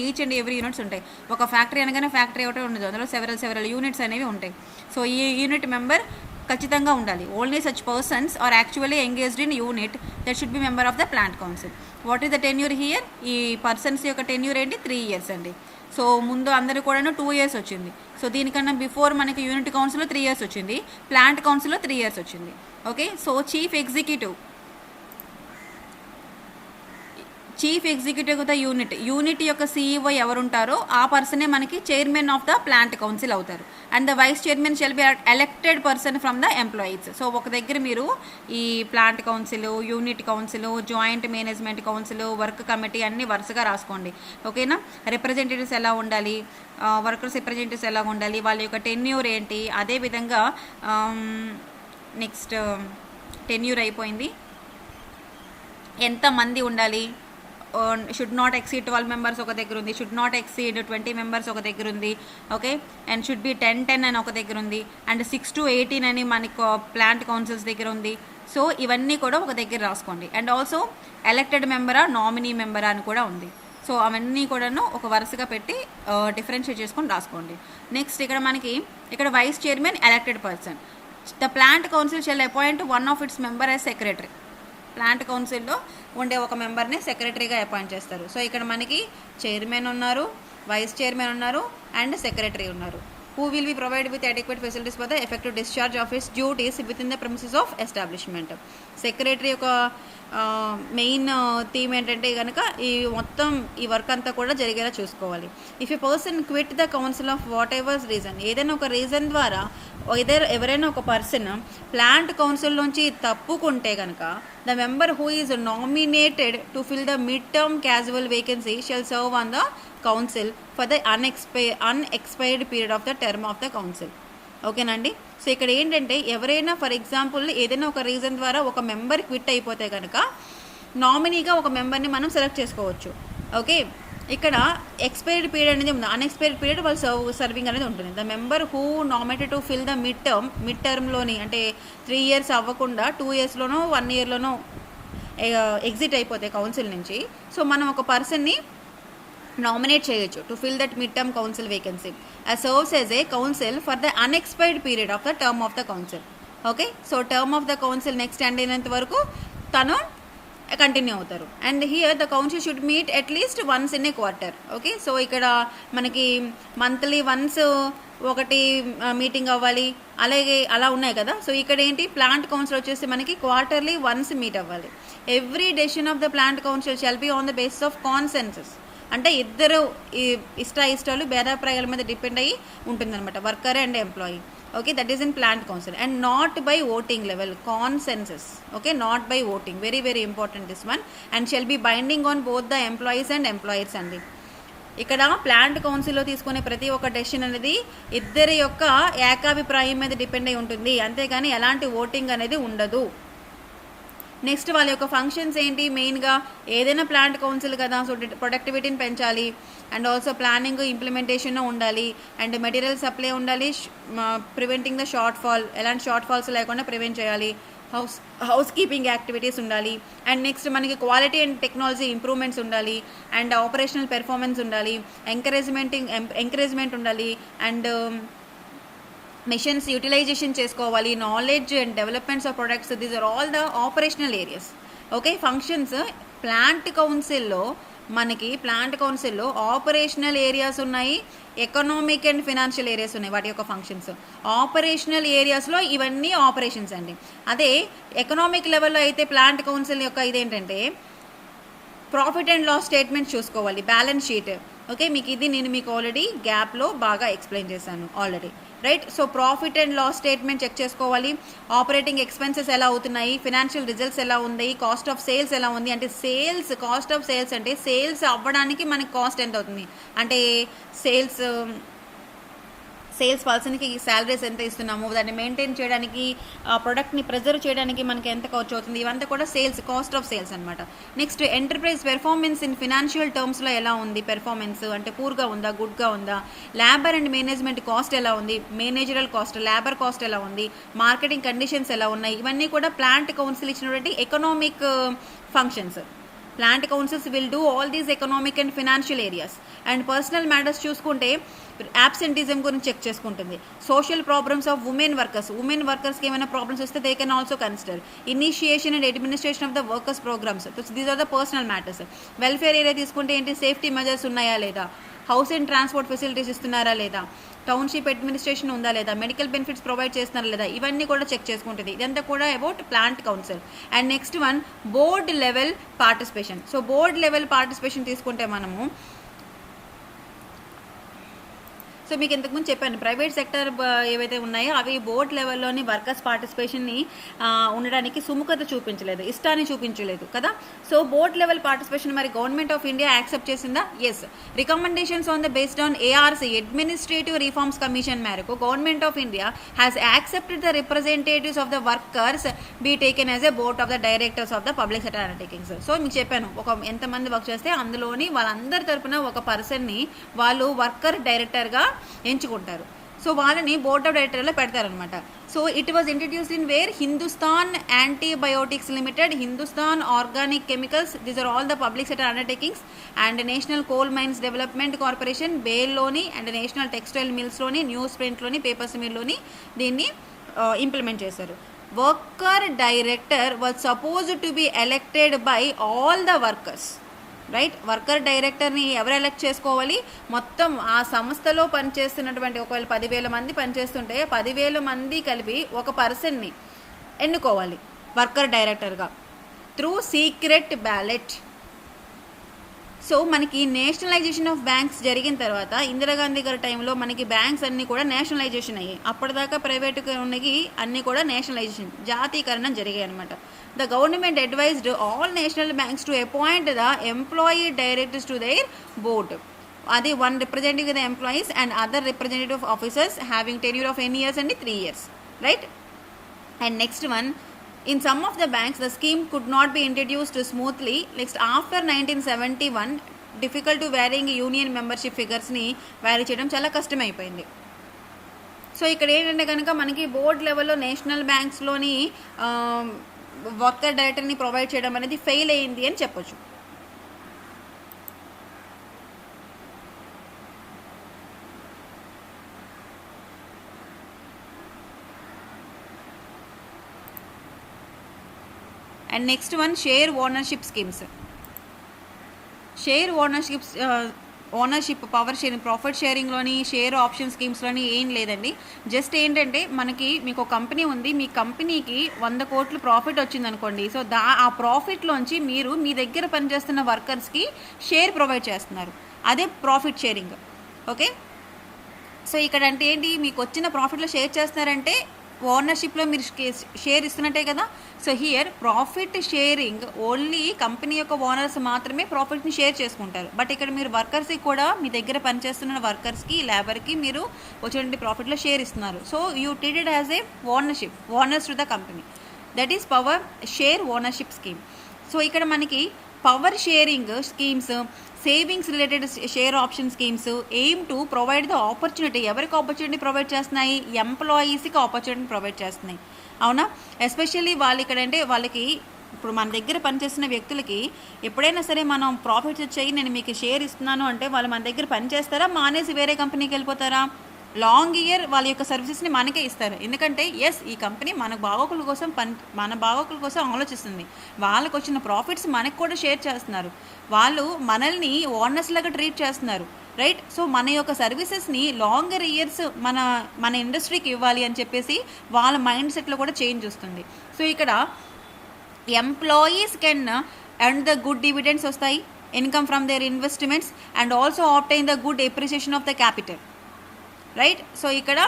each and every units ఉంటాయి. ఒక ఫ్యాక్టరీ అనగానే ఫ్యాక్టరీ ఒకటే ఉండదు, అందులో సెవెరల్ యూనిట్స్ అనేవి ఉంటాయి. సో ఈ యూనిట్ మెంబర్ ఖచ్చితంగా ఉండాలి. Only such persons are actually engaged in unit that should be member of the plant council. What is the tenure here? ఈ పర్సన్స్ యొక్క టెన్యూర్ ఏంటి? 3 years అండి. సో ముందు అందరూ కూడా 2 years వచ్చింది. సో దీనికన్నా బిఫోర్ మనకి యూనిట్ కౌన్సిల్లో 3 years వచ్చింది, ప్లాంట్ కౌన్సిల్లో 3 years వచ్చింది. Okay, so chief executive of the unit యొక్క CEO ఎవరుంటారో ఆ పర్సనే మనకి chairman of the plant council అవుతారు. And the vice chairman shall be elected person from the employees. So ఒక దగ్గర మీరు ఈ plant council, unit council, joint management council, work committee అన్నీ వరుసగా రాసుకోండి. ఓకేనా? రిప్రజెంటేటివ్స్ ఎలా ఉండాలి, వర్కర్స్ రిప్రజెంటేటివ్స్ ఎలా ఉండాలి, వాళ్ళ యొక్క టెన్యూర్ ఏంటి, అదేవిధంగా నెక్స్ట్ టెన్యూర్ అయిపోయింది, ఎంతమంది ఉండాలి, షుడ్ నాట్ ఎక్సీడ్ 12 మెంబర్స్ ఒక దగ్గర ఉంది, షుడ్ నాట్ ఎక్సీడ్ 20 మెంబర్స్ ఒక దగ్గర ఉంది. ఓకే, అండ్ షుడ్ బి 10 అని ఒక దగ్గర ఉంది, అండ్ 6 to 18 అని మనకు ప్లాంట్ కౌన్సిల్స్ దగ్గర ఉంది. సో ఇవన్నీ కూడా ఒక దగ్గర రాసుకోండి. అండ్ ఆల్సో ఎలక్టెడ్ మెంబరా, నామినీ మెంబరా అని కూడా ఉంది. సో అవన్నీ కూడాను ఒక వరుసగా పెట్టి డిఫరెన్షియేట్ చేసుకొని రాసుకోండి. నెక్స్ట్ ఇక్కడ vice chairman elected person. The plant council shall appoint one of its member as secretary. Plant కౌన్సిల్లో ఉండే ఒక మెంబర్ని సెక్రటరీగా అపాయింట్ చేస్తారు. సో ఇక్కడ మనకి చైర్మన్ ఉన్నారు, వైస్ చైర్మన్ ఉన్నారు, అండ్ సెక్రటరీ ఉన్నారు. Who will be provide with adequate facilities for the effective discharge of his duties with in the premises of establishment. Secretary యొక్క మెయిన్ థీమ్ ఏంటంటే కనుక ఈ మొత్తం ఈ వర్క్ అంతా కూడా జరిగేలా చూసుకోవాలి. If a person quit the council of whatever reason, ఏదైనా ఒక రీజన్ ద్వారా ఎవరైనా ఒక పర్సన్ ప్లాంట్ కౌన్సిల్ నుంచి తప్పుకుంటే కనుక the member who is nominated to fill the mid term casual vacancy shall serve on the council for the unexpired period of the term of the council. ఓకేనండి? So ఇక్కడ ఏంటంటే ఎవరైనా for example ఏదైనా ఒక reason ద్వారా ఒక member quit అయిపోతే కనుక నామినీగా ఒక మెంబర్ని మనం సెలెక్ట్ చేసుకోవచ్చు. ఓకే, ఇక్కడ ఎక్స్పైర్డ్ పీరియడ్ అనేది ఉంది, అన్ఎక్స్పైర్డ్ పీరియడ్ వాళ్ళు సర్వింగ్ అనేది ఉంటుంది. The member who nominated to fill the mid టర్మ్లోని అంటే 3 years అవ్వకుండా 2 yearsలోనో 1 yearలోనో ఎగ్జిట్ అయిపోతే కౌన్సిల్ నుంచి, సో మనం ఒక పర్సన్ని నామినేట్ చేయొచ్చు to fill that mid term council vacancy as serves as a council for the unexpired period of the term of the council. Okay, so term of the council next end అయినంత వరకు తను continue అవుతారు. And here the council should meet at least once in A quarter. Okay, so ఇక్కడ మనకి monthly once ఒకటి meeting అవ్వాలి, అలాగే అలా ఉన్నాయి కదా. సో ఇక్కడ ఏంటి, ప్లాంట్ కౌన్సిల్ వచ్చేసి మనకి క్వార్టర్లీ వన్స్ మీట్ అవ్వాలి. Every decision of the plant council shall be on the basis of consensus. అంటే ఇద్దరు ఇష్టాలు భేదాభిప్రాయాల మీద డిపెండ్ అయ్యి ఉంటుందన్నమాట, worker and employee. Okay, that is in plant council and not by voting level, consensus. Okay, not by voting, very very important this one, and shall be binding on both the employees and employers అండి. ఇక్కడ plant కౌన్సిల్లో తీసుకునే ప్రతి ఒక్క decision అనేది ఇద్దరి యొక్క ఏకాభిప్రాయం మీద డిపెండ్ అయి ఉంటుంది, అంతేగాని ఎలాంటి ఓటింగ్ అనేది ఉండదు. నెక్స్ట్ వాళ్ళ యొక్క ఫంక్షన్స్ ఏంటి, మెయిన్గా ఏదైనా ప్లాంట్ కౌన్సిల్ కదా, సో ప్రొడక్టివిటీని పెంచాలి, అండ్ ఆల్సో ప్లానింగ్ ఇంప్లిమెంటేషన్ ఉండాలి, అండ్ మెటీరియల్ సప్లై ఉండాలి, ప్రివెంటింగ్ ద షార్ట్ ఫాల్, ఎలాంటి షార్ట్ ఫాల్స్ లేకుండా ప్రివెంట్ చేయాలి, హౌస్ కీపింగ్ యాక్టివిటీస్ ఉండాలి, అండ్ నెక్స్ట్ మనకి క్వాలిటీ అండ్ టెక్నాలజీ ఇంప్రూవ్మెంట్స్ ఉండాలి, అండ్ ఆపరేషనల్ పెర్ఫార్మెన్స్ ఉండాలి, ఎంకరేజ్మెంట్ ఉండాలి, అండ్ మిషన్స్ యూటిలైజేషన్ చేసుకోవాలి, knowledge and developments of products, these are all the operational areas. Okay, functions plant కౌన్సిల్లో operational areas ఉన్నాయి, economic and financial areas ఉన్నాయి వాటి యొక్క functions. Operational ఏరియాస్లో ఇవన్నీ ఆపరేషన్స్ అండి. అదే ఎకనామిక్ లెవెల్లో అయితే ప్లాంట్ కౌన్సిల్ యొక్క ఇదేంటంటే ప్రాఫిట్ అండ్ లాస్ స్టేట్మెంట్ చూసుకోవాలి, బ్యాలెన్స్ షీట్. ఓకే, నేను మీకు ఆల్రెడీ గ్యాప్లో బాగా ఎక్స్ప్లెయిన్ చేశాను already, right. So profit and loss statement check చేసుకోవాలి, ఆపరేటింగ్ ఎక్స్పెన్సెస్ ఎలా అవుతున్నాయి, ఫినాన్షియల్ రిజల్ట్స్ ఎలా ఉన్నాయి, కాస్ట్ ఆఫ్ సేల్స్ ఎలా ఉంది. అంటే కాస్ట్ ఆఫ్ సేల్స్ అంటే సేల్స్ అవ్వడానికి మనకి కాస్ట్ ఎంత అవుతుంది, అంటే సేల్స్ పర్సన్కి శాలరీస్ ఎంత ఇస్తున్నాము, దాన్ని మెయింటైన్ చేయడానికి, ఆ ప్రొడక్ట్ని ప్రిజర్వ్ చేయడానికి మనకి ఎంత ఖర్చు అవుతుంది, ఇవంతా కూడా కాస్ట్ ఆఫ్ సేల్స్ అనమాట. Next enterprise performance in financial టర్మ్స్లో ఎలా ఉంది, పెర్ఫార్మెన్స్ అంటే పూర్గా ఉందా, గుడ్గా ఉందా, లేబర్ అండ్ మేనేజ్మెంట్ కాస్ట్ ఎలా ఉంది, మేనేజరల్ కాస్ట్, లేబర్ కాస్ట్ ఎలా ఉంది, మార్కెటింగ్ కండిషన్స్ ఎలా ఉన్నాయి, ఇవన్నీ కూడా ప్లాంట్ కౌన్సిల్ ఇచ్చినటువంటి economic functions. Plant councils will do all these economic and financial areas. And personnel matters చూసుకుంటే యాబ్సెంటిజం గురించి చెక్ చేసుకుంటుంది, సోషల్ ప్రాబ్లమ్స్ ఆఫ్ ఉమెన్ వర్కర్స్కి ఏమైనా ప్రాబ్లమ్స్ వస్తే they can also consider, initiation and administration of the workers programmes, these are the personnel matters. Welfare area తీసుకుంటే ఏంటి, safety measures ఉన్నాయా లేదా, హౌస్ అండ్ ట్రాన్స్పోర్ట్ ఫెసిలిటీస్ ఇస్తున్నారా లేదా, టౌన్షిప్ అడ్మినిస్ట్రేషన్ ఉందా లేదా, మెడికల్ బెనిఫిట్స్ ప్రొవైడ్ చేస్తున్నారా లేదా, ఇవన్నీ కూడా చెక్ చేసుకుంటుంది. ఇదంతా కూడా about plant council. And next one board level participation. So board level participation తీసుకుంటే మనము, సో మీకు ఇంతకుముందు చెప్పాను, ప్రైవేట్ సెక్టర్ ఏవైతే ఉన్నాయో అవి బోర్డ్ లెవెల్లోని వర్కర్స్ పార్టిసిపేషన్ని ఉండడానికి సుముఖత చూపించలేదు, ఇష్టాన్ని చూపించలేదు కదా. సో బోర్డ్ లెవెల్ పార్టిసిపేషన్ మరి గవర్నమెంట్ ఆఫ్ ఇండియా యాక్సెప్ట్ చేసిందా? Yes. Recommendations on the based on ARC administrative reforms commission మేరకు government of India has accepted the representatives of the workers be taken as a board of the directors of the public sector undertakings. So మీకు చెప్పాను, ఎంతమంది work చేస్తే అందులోని వాళ్ళందరి తరపున ఒక పర్సన్ని వాళ్ళు వర్కర్ డైరెక్టర్గా ఎంచుకుంటారు. సో వాళ్ళని బోర్డ్ ఆఫ్ డైరెక్టర్లో పెడతారనమాట. So it was introduced in where, Hindustan antibiotics limited, Hindustan organic chemicals, these are all the public sector undertakings, and national coal mines development corporation బేల్లోని, అండ్ నేషనల్ టెక్స్టైల్ మిల్స్లోని, న్యూస్ ప్రింట్లోని, papers మిల్లోని దీన్ని implement చేశారు. Worker director was supposed to be elected by all the workers, right. Worker డైరెక్టర్ని ఎవరు elect చేసుకోవాలి, మొత్తం ఆ సంస్థలో పనిచేస్తున్నటువంటి ఒకవేళ 10,000 మంది పనిచేస్తుంటే 10,000 మంది కలిపి ఒక పర్సన్ని ఎన్నుకోవాలి వర్కర్ డైరెక్టర్గా త్రూ సీక్రెట్ బ్యాలెట్. సో మనకి నేషనలైజేషన్ ఆఫ్ బ్యాంక్స్ జరిగిన తర్వాత ఇందిరాగాంధీ గారి టైంలో మనకి బ్యాంక్స్ అన్నీ కూడా నేషనలైజేషన్ అయ్యాయి. అప్పటిదాకా ప్రైవేటుగా ఉన్నవి అన్నీ కూడా నేషనలైజేషన్, జాతీకరణ జరిగాయి అనమాట. The government advised all national banks to appoint the employee directors to their board. Adi one representing the employees and other representative officers having tenure of N years and 3 years, right? And next one, in some of the banks the scheme could not be introduced smoothly. Next, after 1971 difficult to varying union membership figures ni vary cheyadam chala కష్టం అయిపోయింది. So ఇక్కడ ఏంటంటే కనుక మనకి board లెవెల్లో national బ్యాంక్స్లోని worker డైరెక్టర్ని provide చేయడం అనేది ఫెయిల్ అయింది అని చెప్పొచ్చు. And next one share ownership schemes. Share ownership power sharing, profit షేరింగ్లోని, షేర్ ఆప్షన్ స్కీమ్స్లోని ఏం లేదండి. జస్ట్ ఏంటంటే మీకు కంపెనీ ఉంది, మీ కంపెనీకి 100 కోట్లు ప్రాఫిట్ వచ్చింది అనుకోండి. సో ఆ ప్రాఫిట్లోంచి మీరు మీ దగ్గర పనిచేస్తున్న వర్కర్స్కి షేర్ ప్రొవైడ్ చేస్తున్నారు. అదే ప్రాఫిట్ షేరింగ్. ఓకే, సో ఇక్కడ అంటే ఏంటి, మీకు వచ్చిన ప్రాఫిట్లో షేర్ చేస్తున్నారంటే ఓనర్షిప్లో మీరు షేర్ ఇస్తున్నట్టే కదా. So here profit sharing only company యొక్క ఓనర్స్ మాత్రమే ప్రాఫిట్ని షేర్ చేసుకుంటారు. బట్ ఇక్కడ మీరు వర్కర్స్కి కూడా, మీ దగ్గర పనిచేస్తున్న వర్కర్స్కి, లేబర్కి మీరు వచ్చినటువంటి ప్రాఫిట్లో షేర్ ఇస్తున్నారు. So you treated as a owners to the company. That is power share ownership scheme. So ఇక్కడ మనకి power sharing schemes, savings related share option schemes aim to provide the opportunity. ఎవరికి ఆపర్చునిటీ ప్రొవైడ్ చేస్తున్నాయి? ఎంప్లాయీస్కి opportunity provide చేస్తున్నాయి. అవునా? Especially వాళ్ళు ఇక్కడ అంటే వాళ్ళకి ఇప్పుడు మన దగ్గర పనిచేస్తున్న వ్యక్తులకి ఎప్పుడైనా సరే మనం ప్రాఫిట్స్ వచ్చాయి, నేను మీకు షేర్ ఇస్తున్నాను అంటే వాళ్ళు మన దగ్గర పనిచేస్తారా, మానేసి వేరే కంపెనీకి వెళ్ళిపోతారా? లాంగ్ ఇయర్ వాళ్ళ యొక్క సర్వీసెస్ని మనకే ఇస్తారు. ఎందుకంటే ఈ కంపెనీ మన బాగోకుల కోసం ఆలోచిస్తుంది. వాళ్ళకు వచ్చిన ప్రాఫిట్స్ మనకు కూడా షేర్ చేస్తున్నారు. వాళ్ళు మనల్ని ఓనర్స్ లాగా ట్రీట్ చేస్తున్నారు, రైట్? సో మన యొక్క సర్వీసెస్ని లాంగర్ ఇయర్స్ మన ఇండస్ట్రీకి ఇవ్వాలి అని చెప్పేసి వాళ్ళ మైండ్ సెట్లో కూడా చేంజ్ వస్తుంది. సో ఇక్కడ employees can earn the good dividends వస్తాయి, income from their investments, and also obtain the good appreciation of the capital, right? So ఇక్కడ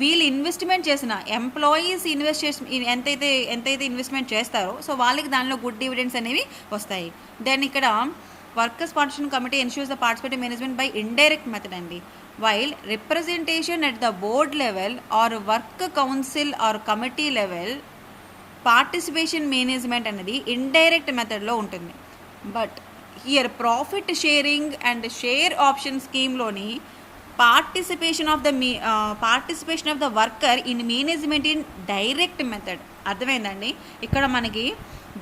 వీళ్ళు ఇన్వెస్ట్మెంట్ చేసిన ఎంప్లాయీస్ ఎంతైతే ఇన్వెస్ట్మెంట్ చేస్తారో సో వాళ్ళకి దానిలో గుడ్ డివిడెండ్స్ అనేవి వస్తాయి. దెన్ ఇక్కడ workers participation committee ensures the participative management by indirect method అండి. While representation at the board level or work council or committee level, participation management అనేది ఇండైరెక్ట్ మెథడ్లో ఉంటుంది. But here profit sharing and share option స్కీమ్లోని participation of the worker in management in direct method. అర్థమైందండి? ఇక్కడ మనకి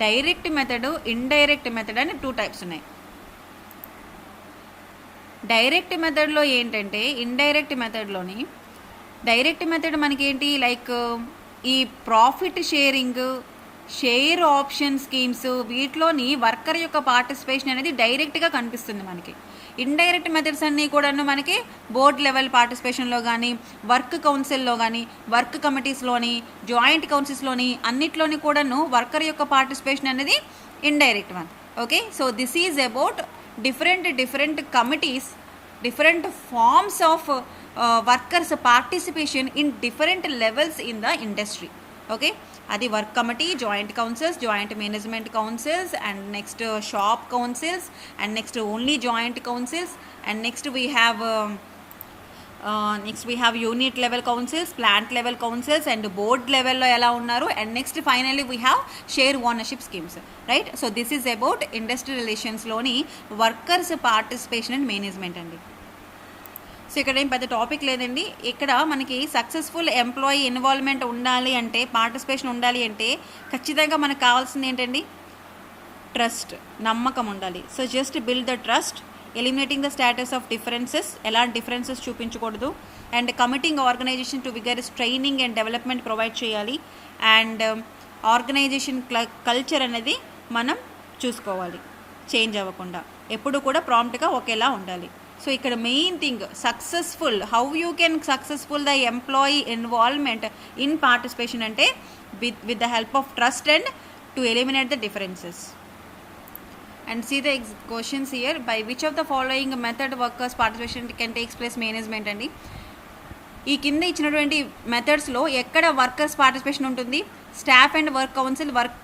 direct method, indirect method అని 2 types ఉన్నాయి. Direct మెథడ్లో ఏంటంటే, ఇండైరెక్ట్ మెథడ్లోని డైరెక్ట్ మెథడ్ మనకి ఏంటి, లైక్ ఈ profit sharing, share option schemes, వీటిలోని వర్కర్ యొక్క పార్టిసిపేషన్ అనేది డైరెక్ట్గా కనిపిస్తుంది మనకి. ఇండైరెక్ట్ మెథడ్స్ అన్నీ కూడాను మనకి బోర్డ్ లెవెల్ పార్టిసిపేషన్లో కానీ, వర్క్ కౌన్సిల్లో కానీ, వర్క్ కమిటీస్లోని, జాయింట్ కౌన్సిల్స్లోని అన్నిట్లోని కూడాను వర్కర్ యొక్క పార్టిసిపేషన్ అనేది indirect one. Okay, so this is about different committees, different forms of workers participation in different levels in the industry. Okay, అది work committee, joint councils, joint management councils, and next shop councils, and next only joint councils, and next we have unit level councils, plant level councils, and board లెవెల్లో ఎలా ఉన్నారు, and next finally we have share ownership schemes, right? So this is about industrial రిలేషన్స్లోని workers participation and management అండి. So ఇక్కడ ఏం పెద్ద topic లేదండి. ఇక్కడ మనకి సక్సెస్ఫుల్ ఎంప్లాయీ ఇన్వాల్వ్మెంట్ ఉండాలి అంటే, పార్టిసిపేషన్ ఉండాలి అంటే ఖచ్చితంగా మనకు కావాల్సింది ఏంటండి? ట్రస్ట్, నమ్మకం ఉండాలి. So just build the trust, eliminating the status of differences, ఎలాంటి డిఫరెన్సెస్ చూపించకూడదు, and committing organisation to vigorous training and development provide చేయాలి, అండ్ ఆర్గనైజేషన్ కల్చర్ అనేది మనం చూసుకోవాలి, చేంజ్ అవ్వకుండా ఎప్పుడు కూడా ప్రాంప్ట్గా ఒకేలా ఉండాలి. సో ఇక్కడ main thing successful, how you can successful the employee involvement in participation అంటే with the help of trust and to eliminate the differences. And see the questions here, by which of the following method workers participation can takes place management అండి. ఈ కింద ఇచ్చినటువంటి మెథడ్స్లో ఎక్కడ workers participation ఉంటుంది? Staff and work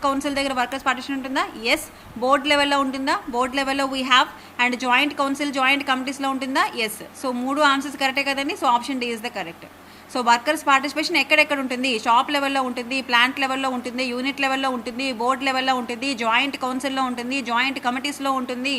council దగ్గర workers participation ఉంటుందా? Yes. Board లెవెల్లో ఉంటుందా? బోర్డ్ లెవెల్లో we have. And joint council, joint కమిటీస్లో ఉంటుందా? ఎస్. సో 3 ఆన్సర్స్ కరెక్టే కదండి. So option D is the correct. So workers participation ఎక్కడెక్కడ ఉంటుంది? షాప్ లెవెల్లో ఉంటుంది, ప్లాంట్ లెవెల్లో ఉంటుంది, యూనిట్ లెవెల్లో ఉంటుంది, బోర్డ్ లెవెల్లో ఉంటుంది, జాయింట్ కౌన్సిల్లో ఉంటుంది, జాయింట్ కమిటీస్లో ఉంటుంది,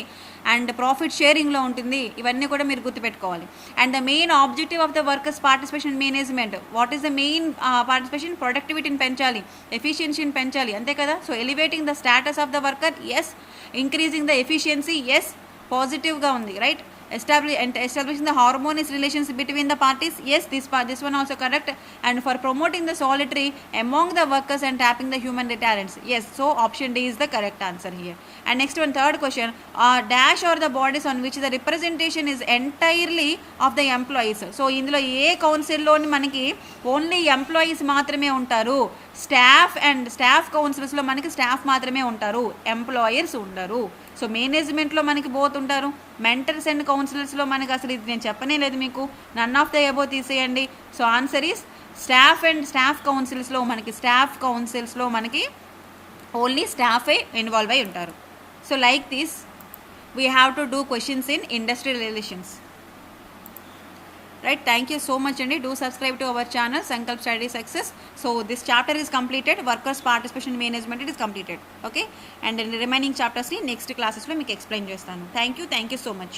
అండ్ ప్రాఫిట్ షేరింగ్లో ఉంటుంది. ఇవన్నీ కూడా మీరు గుర్తుపెట్టుకోవాలి. And the main objective of the workers participation management, what is the main participation? ప్రొడక్టివిటీని పెంచాలి, ఎఫిషియన్సీని పెంచాలి, అంతే కదా. So elevating the status of the worker, yes. Increasing the efficiency, yes, పాజిటివ్గా ఉంది, right. establishing the harmonious relations between the parties. Yes, this one also correct. And for promoting the solidarity among the workers and tapping the human talents. Yes, so option D is the correct answer here. And next one, third question, dash or the bodies on which the representation is entirely of the employees. So ఇందులో ఏ కౌన్సిల్లోని మనకి only employees మాత్రమే ఉంటారు, staff కౌన్సిల్స్లో మనకి staff మాత్రమే ఉంటారు, employers ఉండరు. So మేనేజ్మెంట్లో మనకి బోత్ ఉంటారు, మెంటర్స్ అండ్ కౌన్సిలర్స్లో మనకి అసలు ఇది నేను చెప్పనే లేదు మీకు, నన్ ఆఫ్ ద అబౌవ్ తీసేయండి. సో ఆన్సర్ ఈస్ స్టాఫ్ కౌన్సిల్స్లో మనకి ఓన్లీ స్టాఫే ఇన్వాల్వ్ అయి ఉంటారు. So like this we have to do questions in industrial relations. Right, thank you so much and do subscribe to our channel Sankalp Study Success. So this chapter is completed, workers participation management it is completed. Okay, and in the remaining chapters ni next classes lo meeku explain chestanu. Thank you so much.